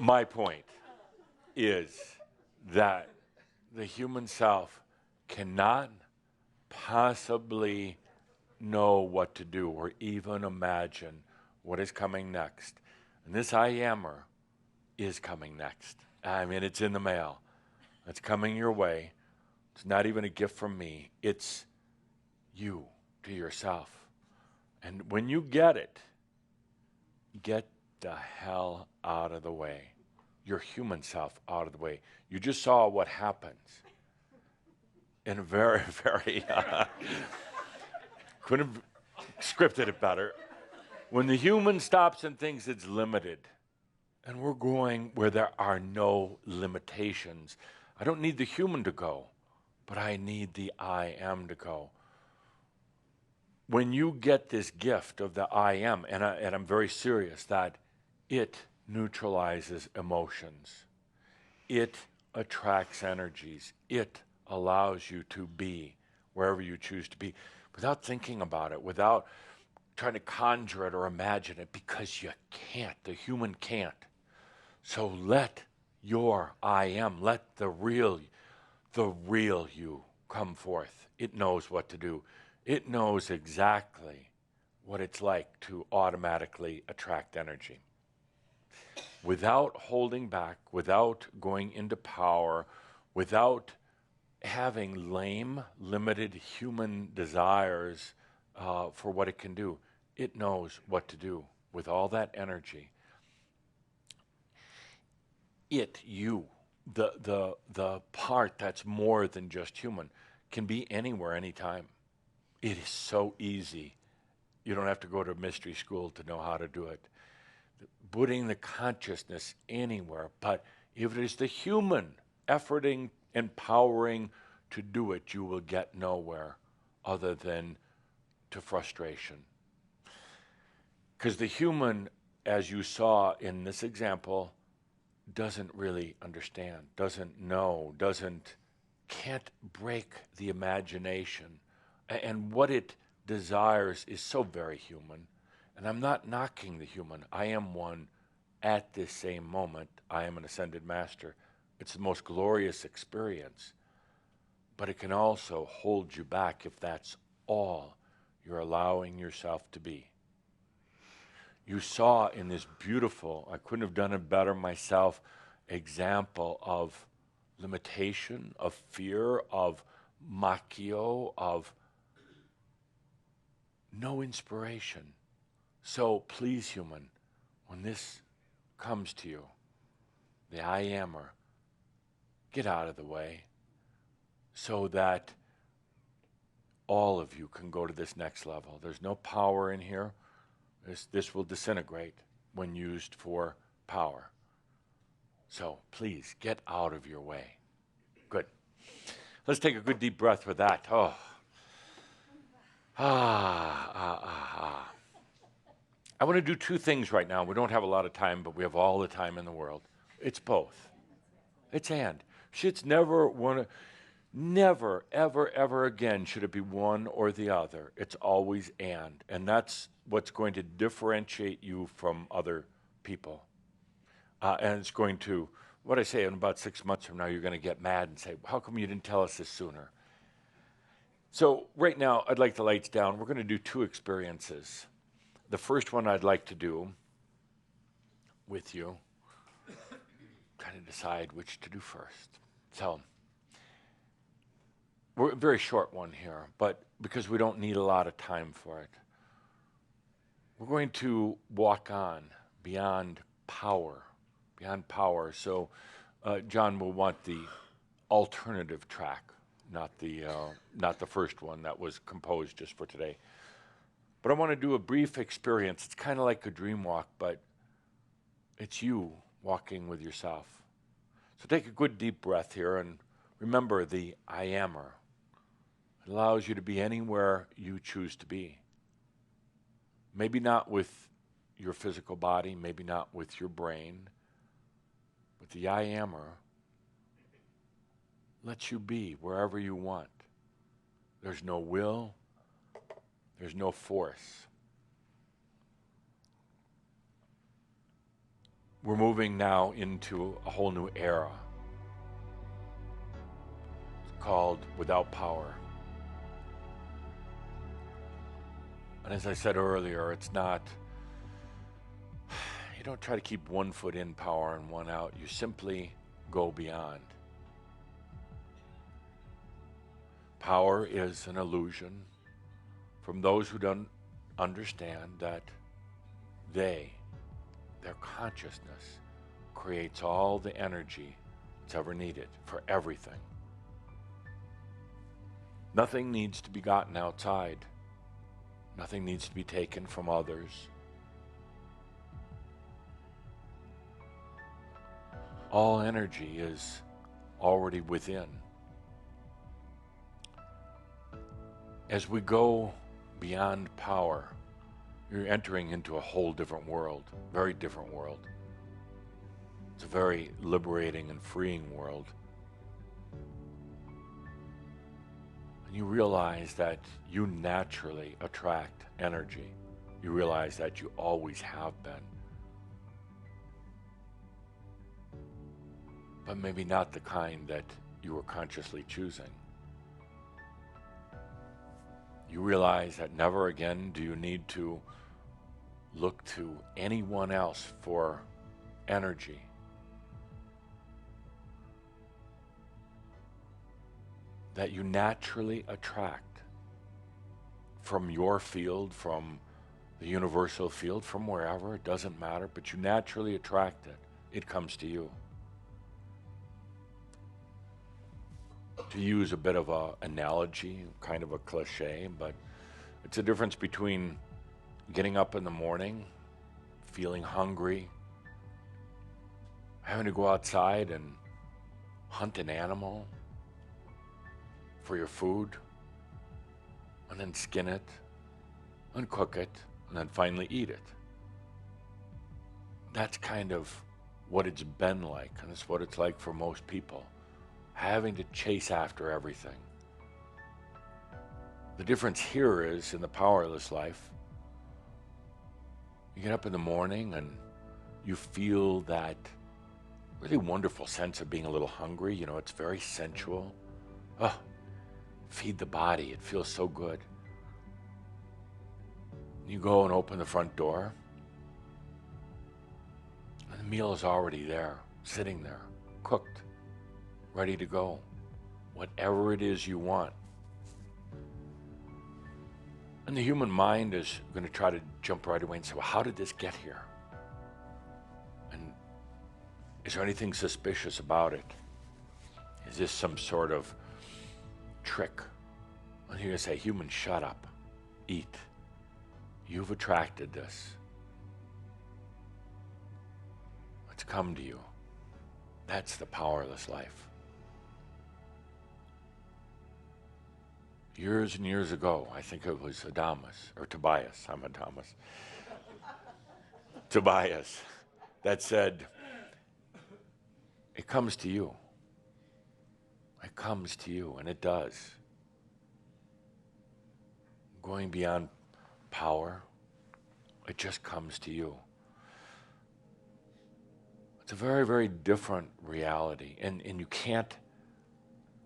My point is that the human self cannot possibly know what to do or even imagine what is coming next. And this I ammer is coming next. I mean, it's in the mail. It's coming your way. It's not even a gift from me. It's you to yourself. And when you get it, get the hell out of the way. Your human self out of the way. You just saw what happens in a very, very, couldn't have scripted it better. When the human stops and thinks it's limited, and we're going where there are no limitations. I don't need the human to go, but I need the I am to go. When you get this gift of the I am, and I'm very serious, that it neutralizes emotions. It attracts energies. It allows you to be wherever you choose to be without thinking about it, without trying to conjure it or imagine it, because you can't. The human can't. So let your I am, let the real you come forth. It knows what to do. It knows exactly what it's like to automatically attract energy. Without holding back, without going into power, without having lame, limited human desires for what it can do, it knows what to do with all that energy. You, the part that's more than just human, can be anywhere, anytime. It is so easy. You don't have to go to mystery school to know how to do it. Putting the consciousness anywhere, but if it is the human efforting, empowering to do it, you will get nowhere other than to frustration. Because the human, as you saw in this example, doesn't really understand, doesn't know, can't break the imagination. And what it desires is so very human. And I'm not knocking the human. I am one at this same moment. I am an ascended master. It's the most glorious experience. But it can also hold you back if that's all you're allowing yourself to be. You saw in this beautiful, I couldn't have done it better myself, example of limitation, of fear, of macchio, of no inspiration. So please, human, when this comes to you, the I ammer, get out of the way so that all of you can go to this next level. There's no power in here. This will disintegrate when used for power. So please get out of your way. Good. Let's take a good deep breath with that. Oh. I want to do two things right now. We don't have a lot of time, but we have all the time in the world. It's both. It's and. Shit's never, ever, ever again should it be one or the other. It's always and. And that's what's going to differentiate you from other people. And it's going to, what I say, in about 6 months from now, you're going to get mad and say, how come you didn't tell us this sooner? So right now, I'd like the lights down. We're going to do two experiences. The first one I'd like to do with you, trying to decide which to do first. So we're a very short one here, but because we don't need a lot of time for it. We're going to walk on beyond power, So John will want the alternative track, not the first one that was composed just for today. But I want to do a brief experience. It's kind of like a dream walk, but it's you walking with yourself. So take a good deep breath here and remember the I ammer. It allows you to be anywhere you choose to be. Maybe not with your physical body, maybe not with your brain, but But the I Ammer lets you be wherever you want. There's no will, there's no force. We're moving now into a whole new era. It's called Without Power. And as I said earlier, it's not, you don't try to keep one foot in power and one out. You simply go beyond. Power is an illusion from those who don't understand that their consciousness creates all the energy that's ever needed for everything. Nothing needs to be gotten outside. Nothing needs to be taken from others. All energy is already within. As we go beyond power, you're entering into a whole different world, very different world. It's a very liberating and freeing world. And you realize that you naturally attract energy. You realize that you always have been. But maybe not the kind that you were consciously choosing. You realize that never again do you need to look to anyone else for energy. That you naturally attract from your field, from the universal field, from wherever, it doesn't matter, but you naturally attract it. It comes to you. To use a bit of an analogy, kind of a cliche, but it's a difference between getting up in the morning, feeling hungry, having to go outside and hunt an animal for your food, and then skin it, and cook it, and then finally eat it. That's kind of what it's been like, and it's what it's like for most people. Having to chase after everything. The difference here is in the powerless life, you get up in the morning and you feel that really wonderful sense of being a little hungry. You know, it's very sensual. Oh, feed the body. It feels so good. You go and open the front door, and the meal is already there, sitting there, cooked, ready to go. Whatever it is you want. And the human mind is going to try to jump right away and say, well, how did this get here? And is there anything suspicious about it? Is this some sort of trick? And you're going to say, human, shut up. Eat. You've attracted this. It's come to you. That's the powerless life. Years and years ago, I think it was Адамус, or Tobias, I'm Адамус. Tobias, that said, it comes to you. It comes to you, and it does. Going beyond power, it just comes to you. It's a very, very different reality, and you can't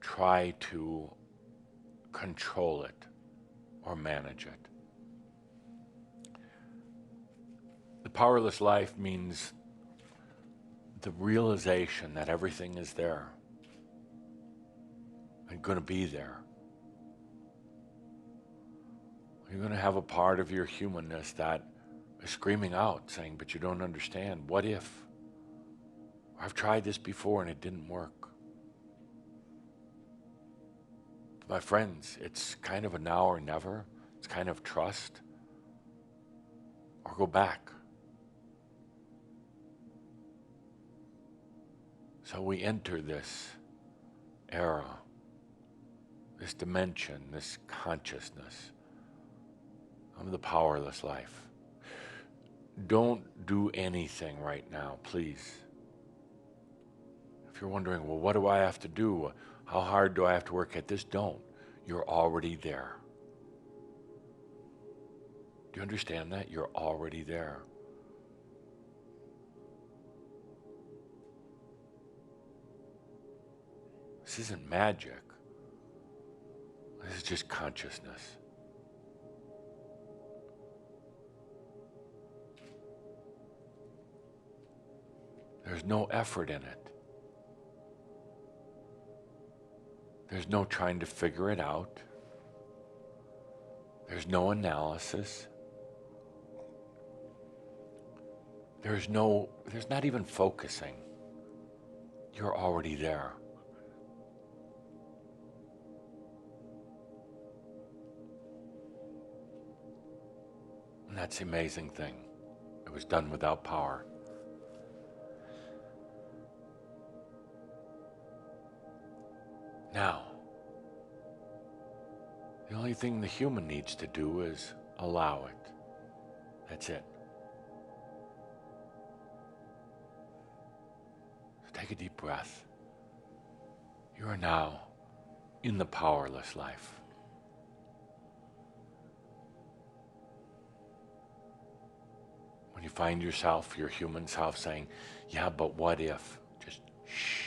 try to control it or manage it. The powerless life means the realization that everything is there and going to be there. You're going to have a part of your humanness that is screaming out, saying, but you don't understand. What if? I've tried this before and it didn't work. My friends, it's kind of a now or never. It's kind of trust or go back. So we enter this era, this dimension, this consciousness of the powerless life. Don't do anything right now, please. you're wondering, well, what do I have to do? How hard do I have to work at this? Don't. You're already there. Do you understand that? You're already there. This isn't magic. This is just consciousness. There's no effort in it. There's no trying to figure it out. There's no analysis. There's not even focusing. You're already there. And that's the amazing thing. It was done without power. Now, the only thing the human needs to do is allow it. That's it. So take a deep breath. You are now in the powerless life. When you find yourself, your human self, saying, yeah, but what if? Just shh.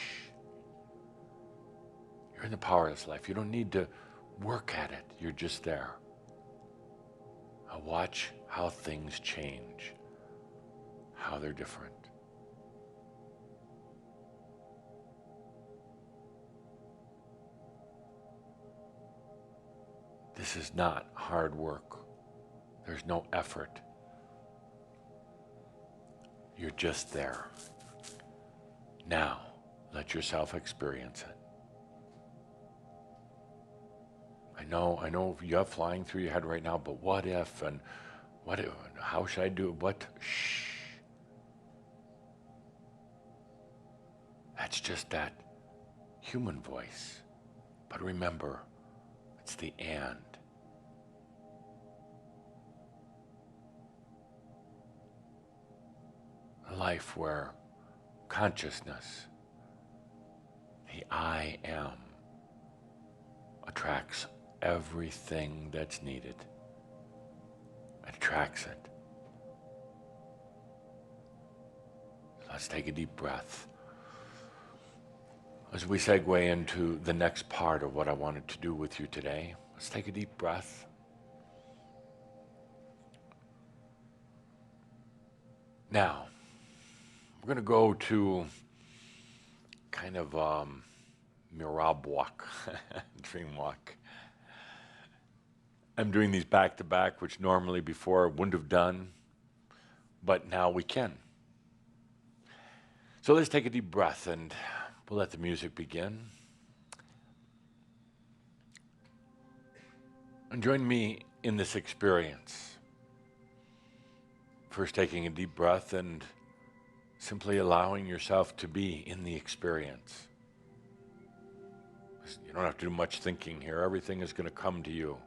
You're in the powerless life. You don't need to work at it. You're just there. Now watch how things change, how they're different. This is not hard work. There's no effort. You're just there. Now, let yourself experience it. I know you have flying through your head right now, but what if, and what if, how should I do it? What? Shh. That's just that human voice. But remember, it's the and. A life where consciousness, the I am, attracts everything that's needed. It attracts it. Let's take a deep breath. As we segue into the next part of what I wanted to do with you today, let's take a deep breath. Now, we're going to go to kind of mirab walk, dream walk. I'm doing these back to back, which normally before I wouldn't have done, but now we can. So let's take a deep breath and we'll let the music begin. And join me in this experience. First, taking a deep breath and simply allowing yourself to be in the experience. You don't have to do much thinking here. Everything is going to come to you.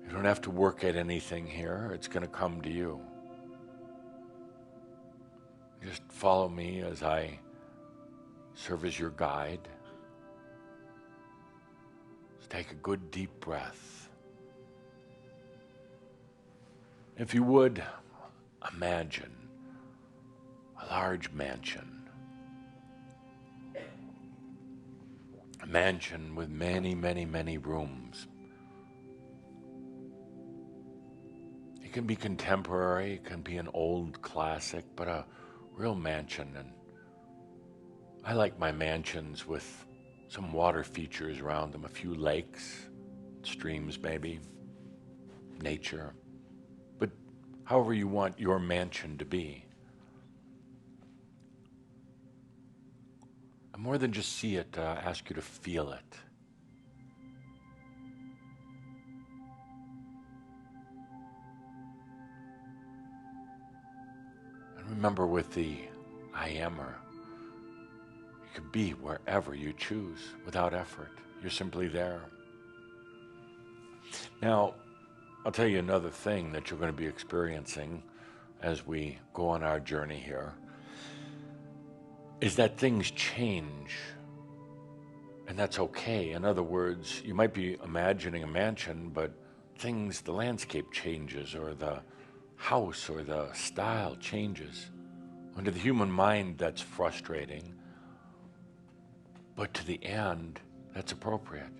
You don't have to work at anything here. It's going to come to you. Just follow me as I serve as your guide. Just take a good deep breath. If you would, imagine a large mansion. A mansion with many, many, many rooms. It can be contemporary, it can be an old classic, but a real mansion. And I like my mansions with some water features around them, a few lakes, streams maybe, nature. But however you want your mansion to be. And more than just see it, ask you to feel it. And remember, with the I ammer, you can be wherever you choose without effort. You're simply there. Now, I'll tell you another thing that you're going to be experiencing as we go on our journey here is that things change, and that's okay. In other words, you might be imagining a mansion, but the landscape changes, or the house or the style changes. And to the human mind, that's frustrating, but to the end, that's appropriate.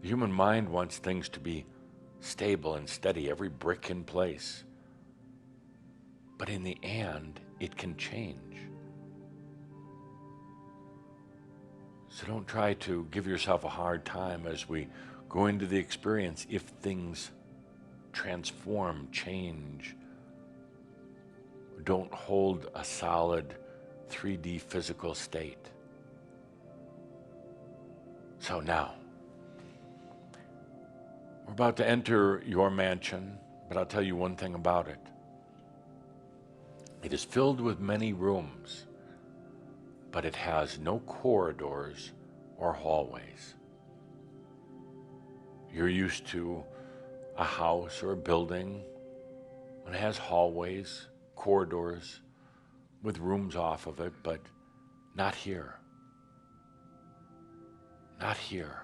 The human mind wants things to be stable and steady, every brick in place. But in the end, it can change. So don't try to give yourself a hard time as we go into the experience if things transform, change. Don't hold a solid 3D physical state. So now, we're about to enter your mansion, but I'll tell you one thing about it. It is filled with many rooms, but it has no corridors or hallways. You're used to a house or a building, and it has hallways, corridors, with rooms off of it, but not here. Not here.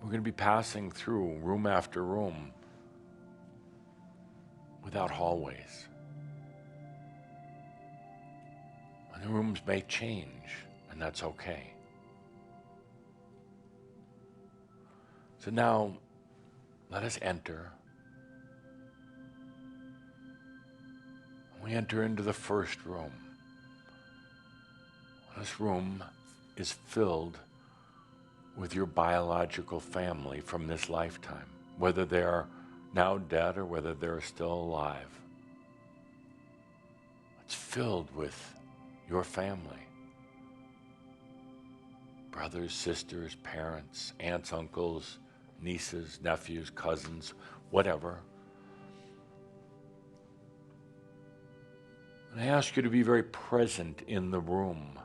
We're going to be passing through room after room without hallways. And the rooms may change, and that's okay. So now, let us enter. We enter into the first room. This room is filled with your biological family from this lifetime, whether they are now dead or whether they're still alive. It's filled with your family. Brothers, sisters, parents, aunts, uncles, nieces, nephews, cousins, whatever. And I ask you to be very present in the room,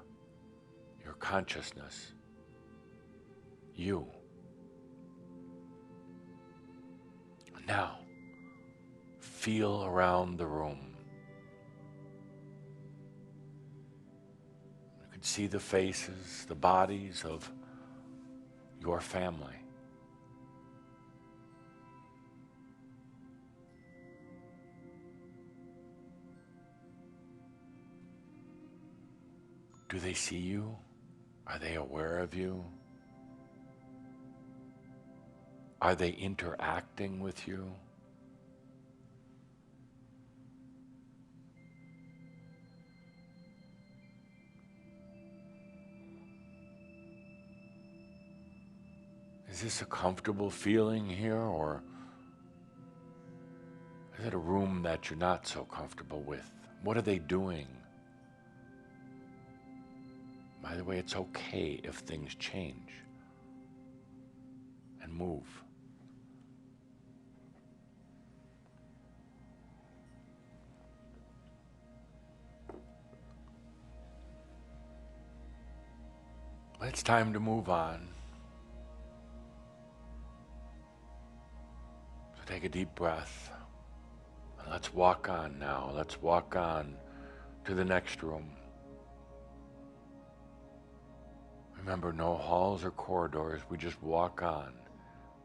your consciousness, you. Now, feel around the room. You can see the faces, the bodies of your family. Do they see you? Are they aware of you? Are they interacting with you? Is this a comfortable feeling here, or is it a room that you're not so comfortable with? What are they doing? By the way, it's okay if things change and move. It's time to move on. So take a deep breath. And let's walk on now. Let's walk on to the next room. Remember, no halls or corridors. We just walk on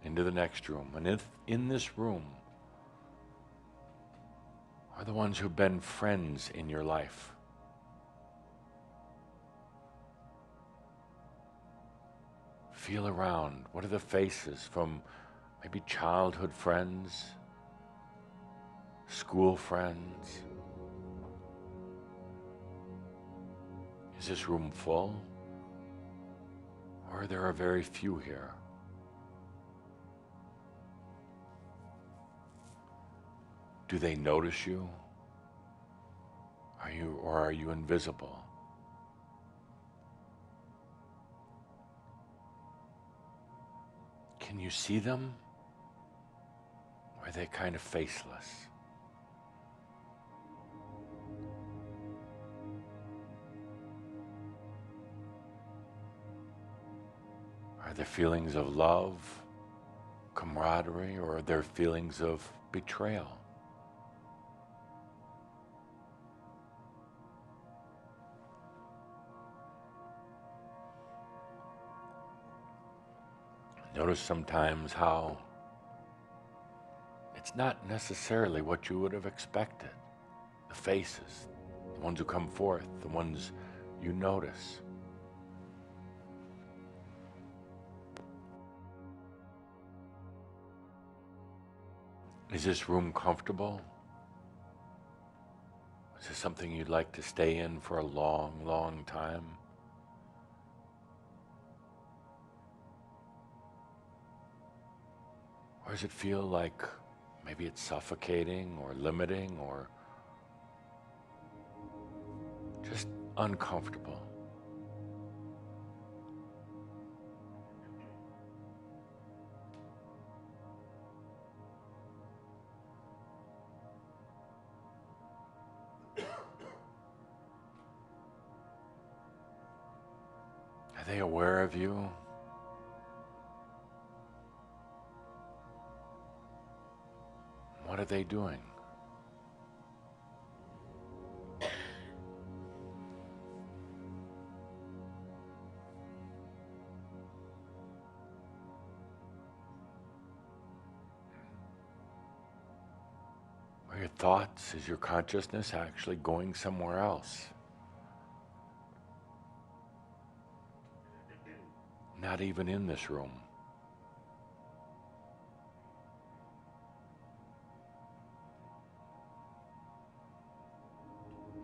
into the next room. And if in this room are the ones who've been friends in your life. Feel around. What are the faces from maybe childhood friends, school friends? Is this room full? Or there are very few here? Do they notice you? Are you invisible? Can you see them? Or are they kind of faceless? Are there feelings of love, camaraderie, or are there feelings of betrayal. Notice sometimes how it's not necessarily what you would have expected. The faces, the ones who come forth, the ones you notice. Is this room comfortable? Is this something you'd like to stay in for a long, long time? Or does it feel like maybe it's suffocating or limiting or just uncomfortable? Are they aware of you? What are they doing? Are your thoughts, is your consciousness actually going somewhere else? Not even in this room.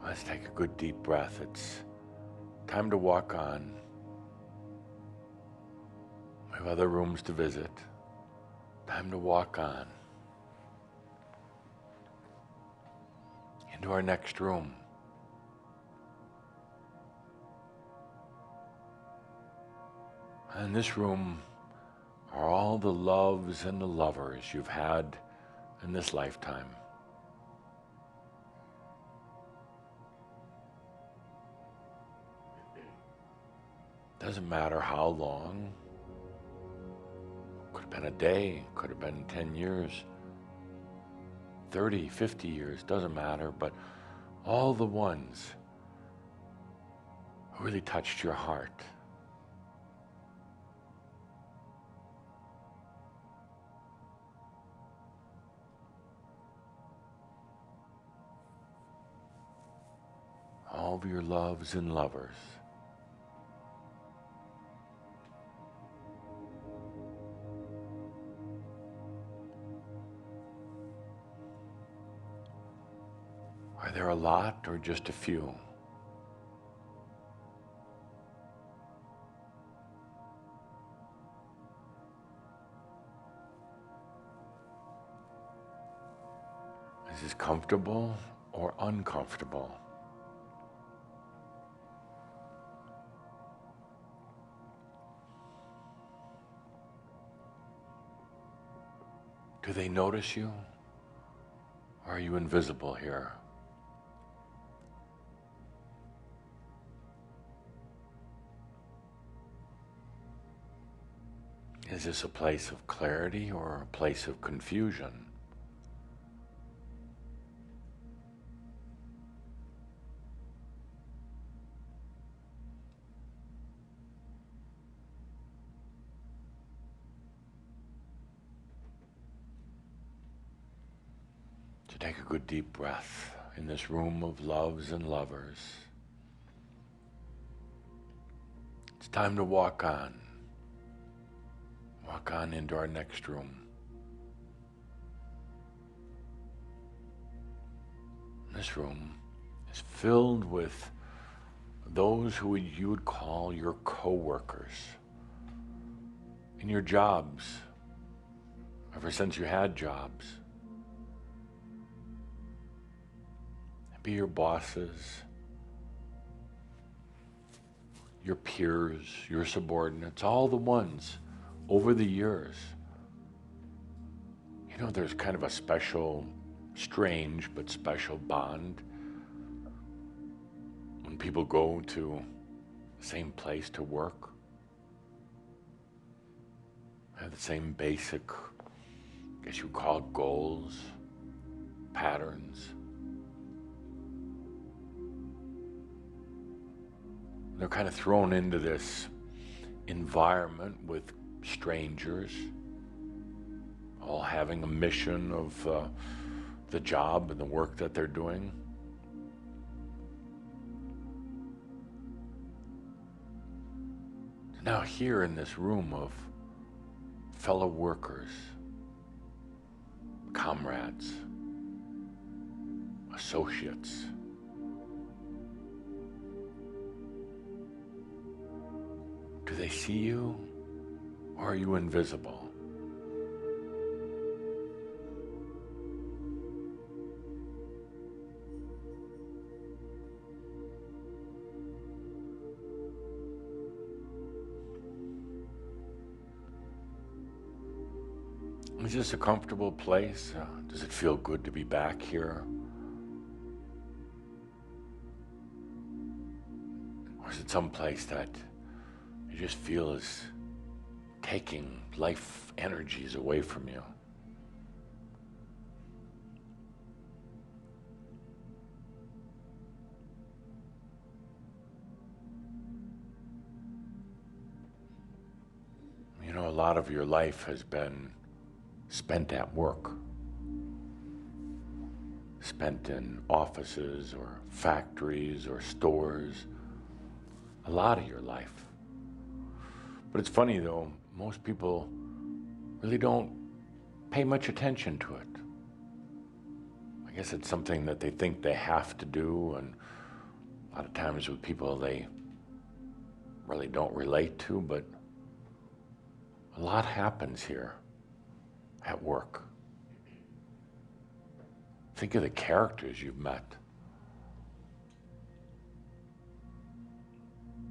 Let's take a good deep breath. It's time to walk on. We have other rooms to visit. Time to walk on into our next room. And in this room are all the loves and the lovers you've had in this lifetime. Doesn't matter how long. Could have been a day, could have been 10 years, 30, 50 years, doesn't matter, but all the ones who really touched your heart. All of your loves and lovers. Are there a lot or just a few? Is this comfortable or uncomfortable? Do they notice you? Or are you invisible here? Is this a place of clarity or a place of confusion? So take a good deep breath in this room of loves and lovers. It's time to walk on. Walk on into our next room. This room is filled with those who you would call your co-workers in your jobs, ever since you had jobs. Be your bosses, your peers, your subordinates, all the ones over the years. You know, there's kind of a special, strange but special bond when people go to the same place to work, have the same basic guess you call it goals, patterns. They're kind of thrown into this environment with strangers, all having a mission of the job and the work that they're doing. Now here in this room of fellow workers, comrades, associates, do they see you, or are you invisible? Is this a comfortable place? Does it feel good to be back here? Or is it some place that you just feel is taking life energies away from you? You know, a lot of your life has been spent at work, spent in offices or factories or stores, a lot of your life. But it's funny though, most people really don't pay much attention to it. I guess it's something that they think they have to do, and a lot of times with people they really don't relate to, but a lot happens here at work. Think of the characters you've met.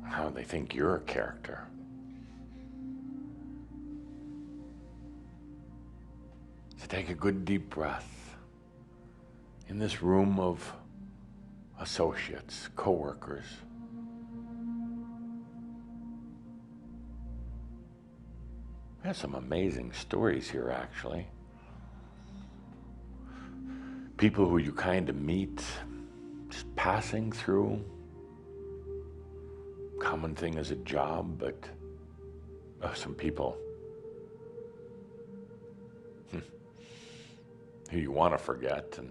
How they think you're a character. So take a good deep breath in this room of associates, co-workers. We have some amazing stories here, actually. People who you kind of meet just passing through. Common thing as a job, but some people who you want to forget, and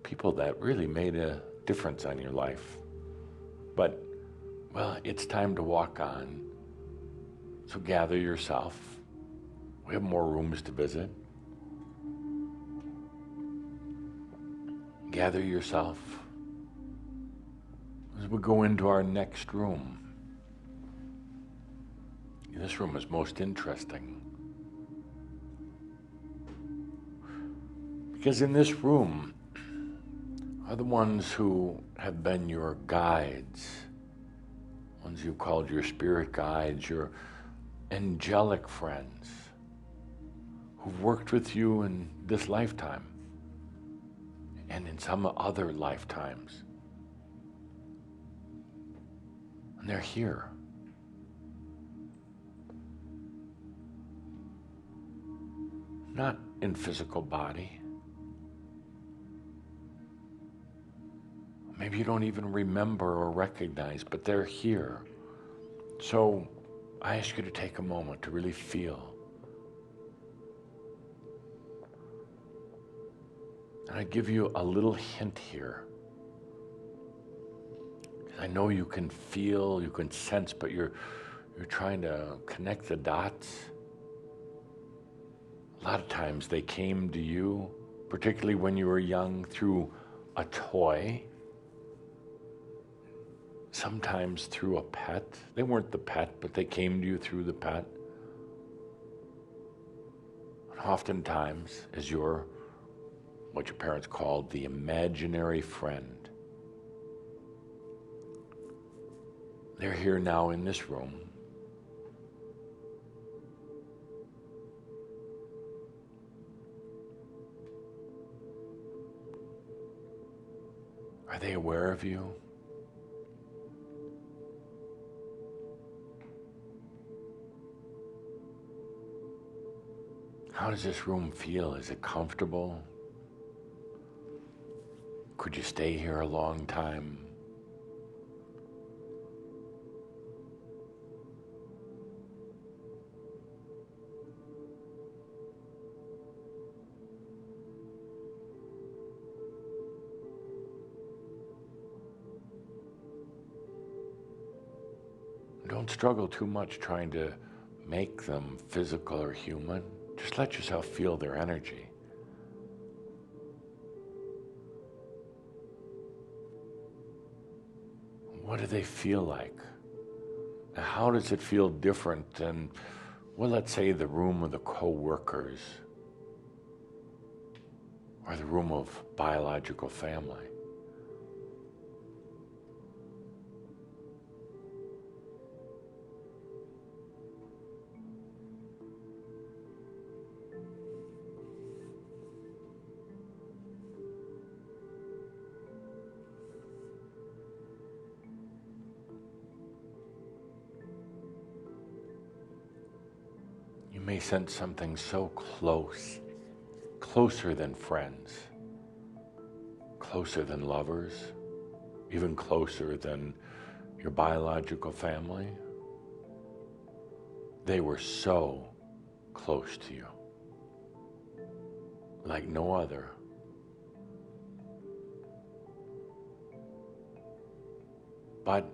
people that really made a difference on your life. But, well, it's time to walk on. So gather yourself. We have more rooms to visit. Gather yourself as we go into our next room. This room is most interesting because in this room are the ones who have been your guides, ones you've called your spirit guides, your angelic friends, who've worked with you in this lifetime and in some other lifetimes. And they're here. Not in physical body. Maybe you don't even remember or recognize, but they're here. So I ask you to take a moment to really feel. And I give you a little hint here. I know you can feel, you can sense, but you're trying to connect the dots. A lot of times they came to you, particularly when you were young, through a toy. Sometimes through a pet. They weren't the pet, but they came to you through the pet. And oftentimes, as what your parents called the imaginary friend. They're here now in this room. Are they aware of you? How does this room feel? Is it comfortable? Could you stay here a long time? Don't struggle too much trying to make them physical or human. Just let yourself feel their energy. What do they feel like? How does it feel different than, well, let's say the room of the co-workers or the room of biological family? You may sense something so close, closer than friends, closer than lovers, even closer than your biological family. They were so close to you, like no other. But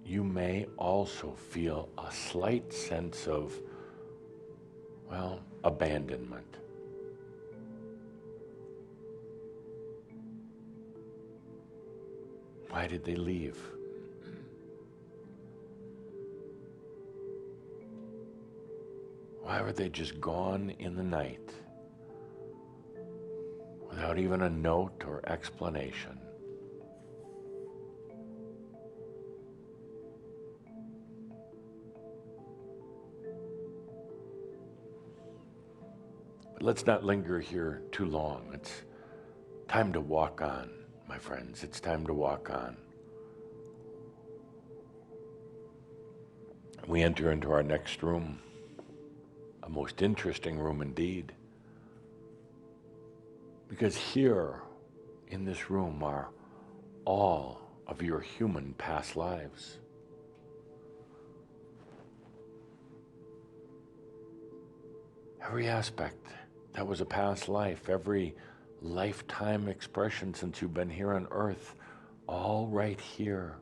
you may also feel a slight sense of, well, abandonment. Why did they leave? Why were they just gone in the night without even a note or explanation? But let's not linger here too long. It's time to walk on, my friends. It's time to walk on. We enter into our next room, a most interesting room indeed. Because here, in this room, are all of your human past lives. Every aspect that was a past life, every lifetime expression since you've been here on earth, all right here.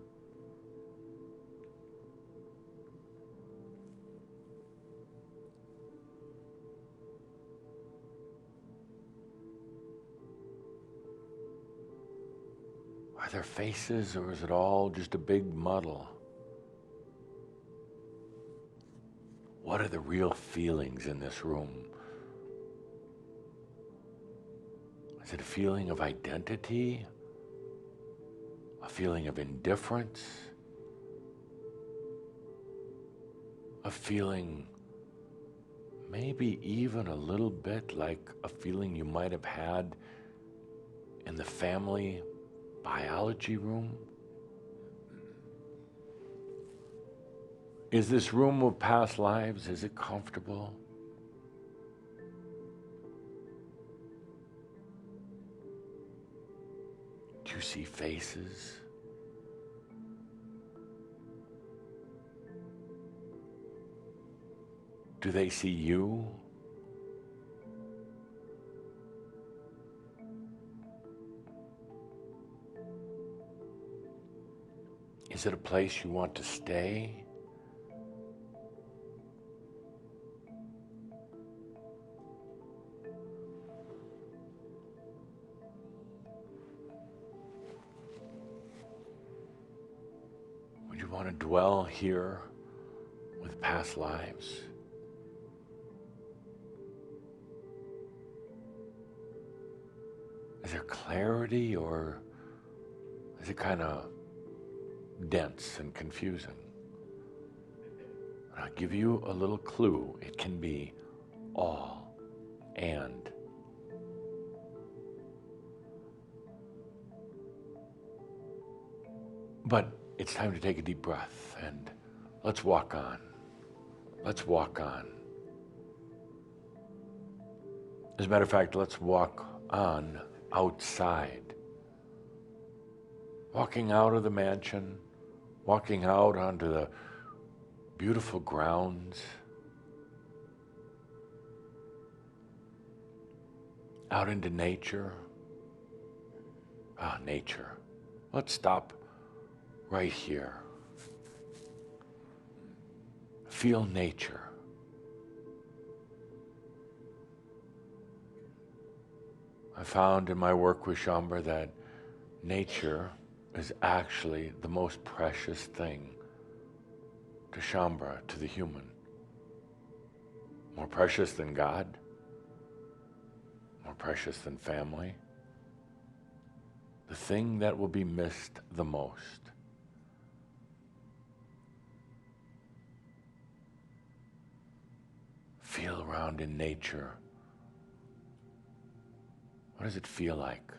Are there faces, or is it all just a big muddle? What are the real feelings in this room? Is it a feeling of identity? A feeling of indifference? A feeling maybe even a little bit like a feeling you might have had in the family biology room? Is this room of past lives, is it comfortable? Do you see faces? Do they see you? Is it a place you want to stay? Would you want to dwell here with past lives? Is there clarity, or is it kind of dense and confusing? I'll give you a little clue. It can be all and. But it's time to take a deep breath and let's walk on. Let's walk on. As a matter of fact, let's walk on outside. Walking out of the mansion, walking out onto the beautiful grounds, out into nature. Ah, nature. Let's stop right here. Feel nature. I found in my work with Shambhara that nature is actually the most precious thing to Shambhara, to the human. More precious than God, more precious than family. The thing that will be missed the most. Feel around in nature. What does it feel like?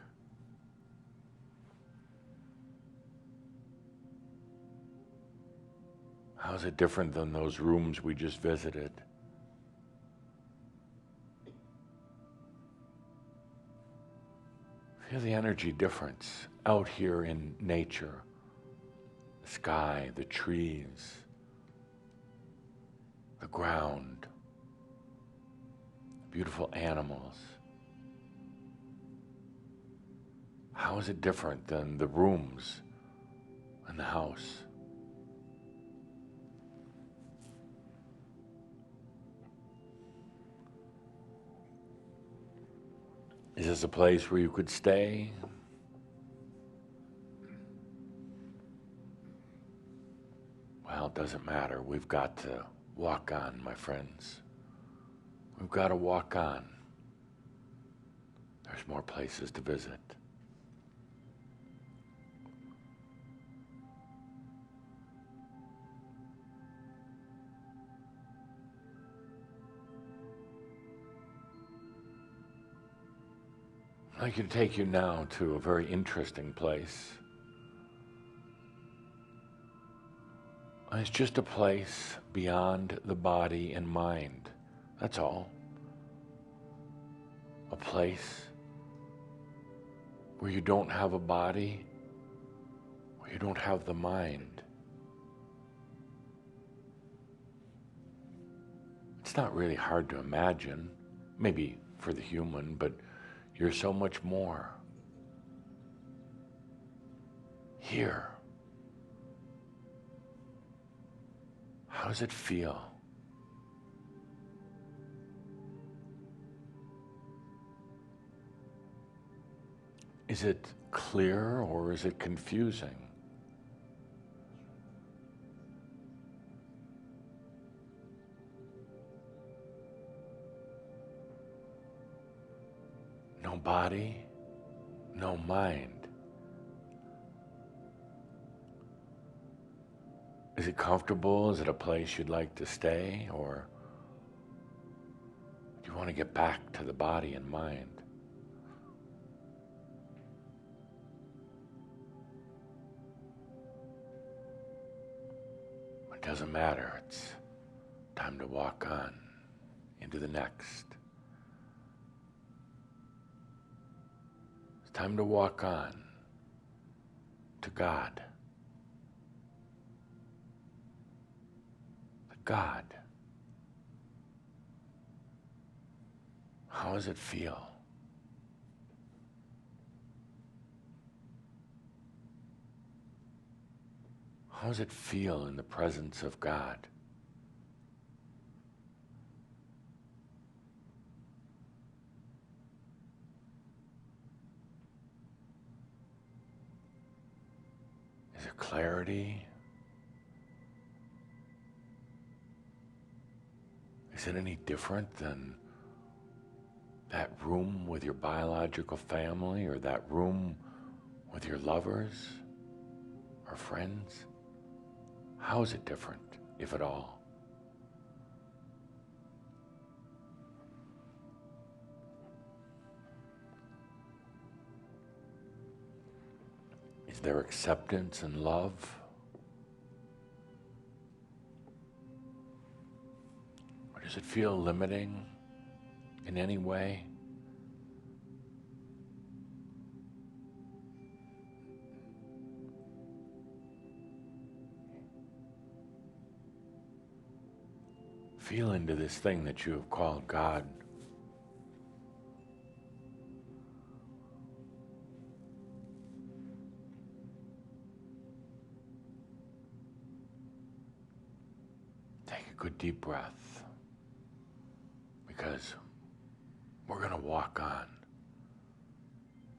How is it different than those rooms we just visited? Feel the energy difference out here in nature. The sky, the trees, the ground, beautiful animals. How is it different than the rooms in the house? Is this a place where you could stay? Well, it doesn't matter. We've got to walk on, my friends. We've got to walk on. There's more places to visit. I'd like to take you now to a very interesting place. It's just a place beyond the body and mind. That's all. A place where you don't have a body, where you don't have the mind. It's not really hard to imagine, maybe for the human, but you're so much more. Here. How does it feel? Is it clear or is it confusing? No body, no mind. Is it comfortable? Is it a place you'd like to stay? Or do you want to get back to the body and mind? It doesn't matter. It's time to walk on into the next. It's time to walk on to God. God. How does it feel? How does it feel in the presence of God? Is there clarity? Is it any different than that room with your biological family or that room with your lovers or friends? How is it different, if at all? Is there acceptance and love? Does it feel limiting in any way? Feel into this thing that you have called God. Take a good deep breath, because we're going to walk on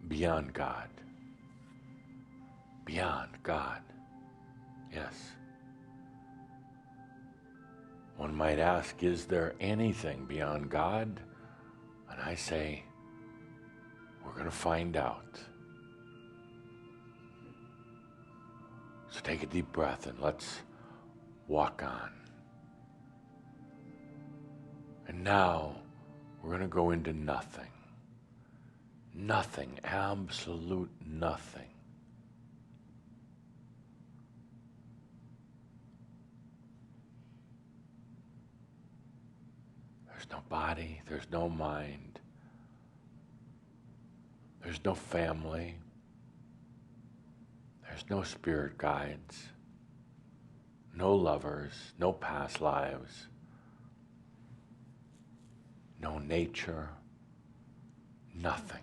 beyond God. Beyond God. Yes. One might ask, is there anything beyond God? And I say, we're going to find out. So take a deep breath and let's walk on. And now we're going to go into nothing. Nothing, absolute nothing. There's no body, there's no mind, there's no family, there's no spirit guides, no lovers, no past lives, no nature, nothing.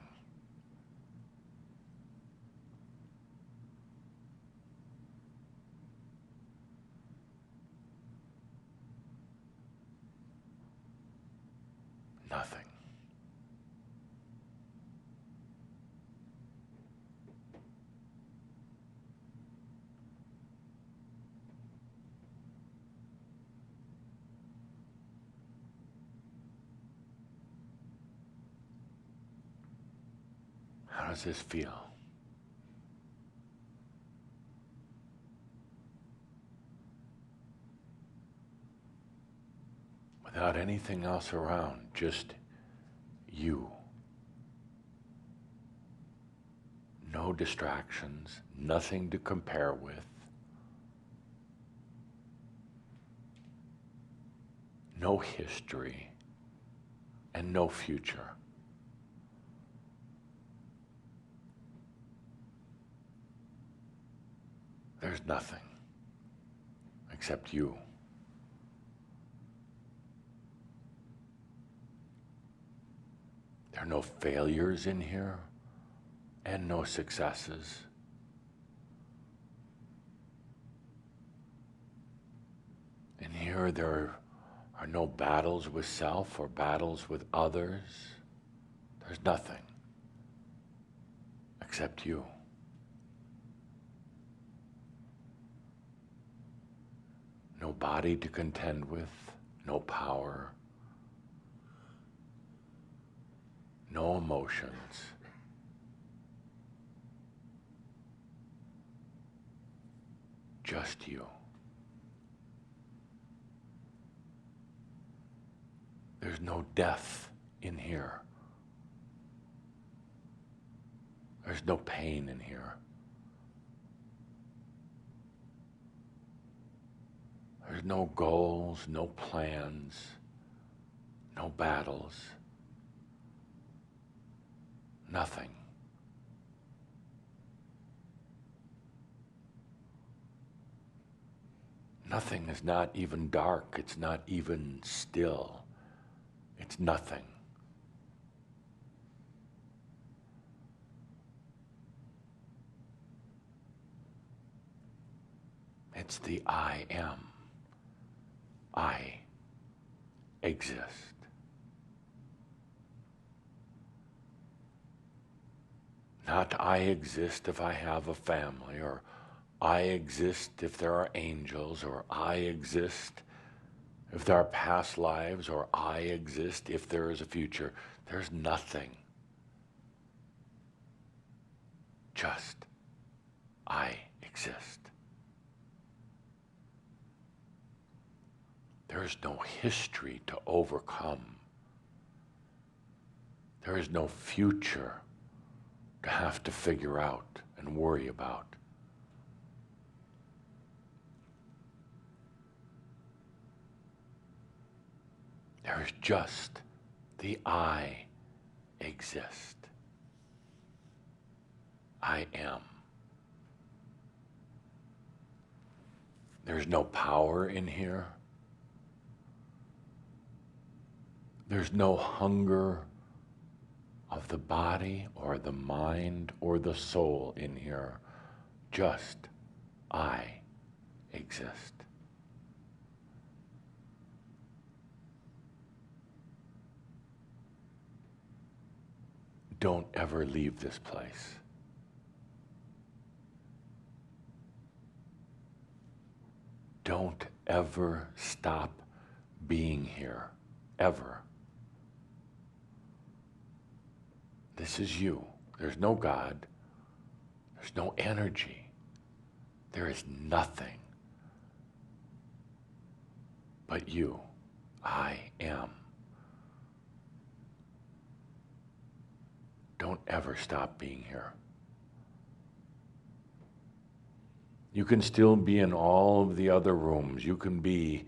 Nothing. How does this feel? Without anything else around, just you. No distractions, nothing to compare with. No history and no future. There's nothing except you. There are no failures in here and no successes. In here there are no battles with self or battles with others. There's nothing except you. No body to contend with, no power, no emotions. Just you. There's no death in here. There's no pain in here. There's no goals, no plans, no battles, nothing. Nothing is not even dark, it's not even still, it's nothing. It's the I am. I exist. Not I exist if I have a family, or I exist if there are angels, or I exist if there are past lives, or I exist if there is a future. There's nothing. Just I exist. There is no history to overcome. There is no future to have to figure out and worry about. There is just the I exist. I am. There's no power in here. There's no hunger of the body or the mind or the soul in here. Just I exist. Don't ever leave this place. Don't ever stop being here, ever. This is you. There's no God. There's no energy. There is nothing but you. I am. Don't ever stop being here. You can still be in all of the other rooms. You can be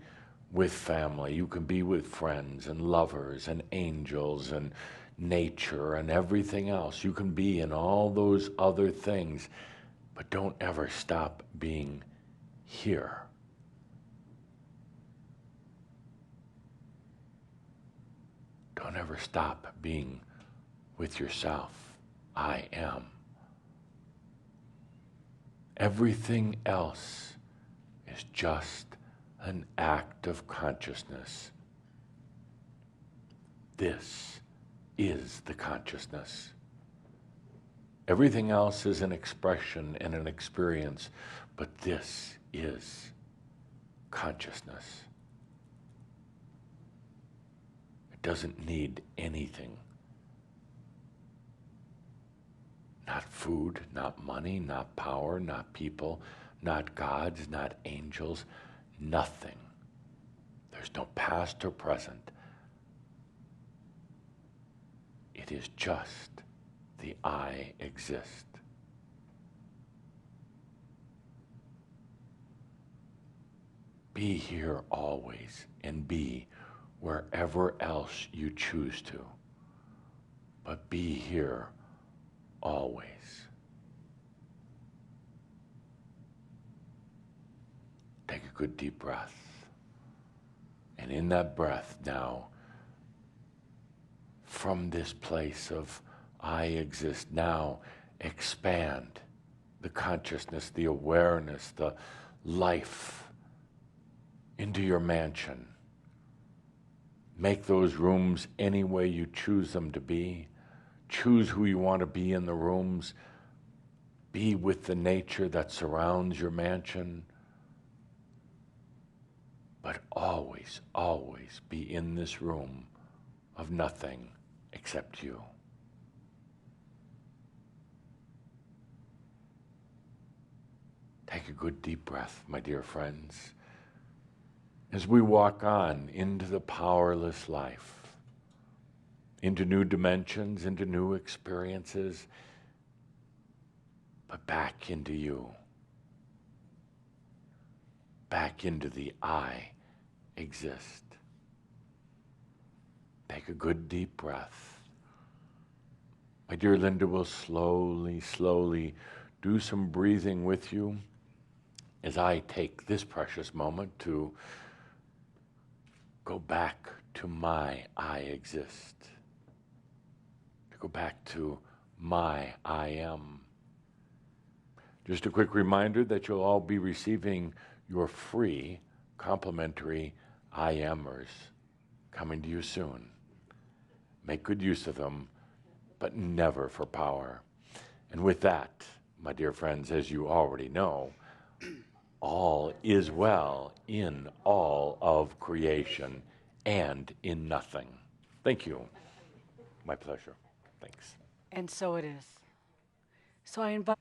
with family. You can be with friends and lovers and angels and nature and everything else. You can be in all those other things, but don't ever stop being here. Don't ever stop being with yourself. I am. Everything else is just an act of consciousness. This is the consciousness. Everything else is an expression and an experience, but this is consciousness. It doesn't need anything. Not food, not money, not power, not people, not gods, not angels, nothing. There's no past or present. It is just the I exist. Be here always and be wherever else you choose to, but be here always. Take a good deep breath. And in that breath now, from this place of I exist, now expand the consciousness, the awareness, the life into your mansion. Make those rooms any way you choose them to be. Choose who you want to be in the rooms. Be with the nature that surrounds your mansion. But always, always be in this room of nothing except you. Take a good deep breath, my dear friends, as we walk on into the powerless life, into new dimensions, into new experiences, but back into you, back into the I exist. Take a good deep breath. My dear Linda will slowly, slowly do some breathing with you as I take this precious moment to go back to my I exist, to go back to my I am. Just a quick reminder that you'll all be receiving your free complimentary I amers coming to you soon. Make good use of them, but never for power. And with that, my dear friends, as you already know, all is well in all of creation and in nothing. Thank you. My pleasure. Thanks. And so it is. So I invite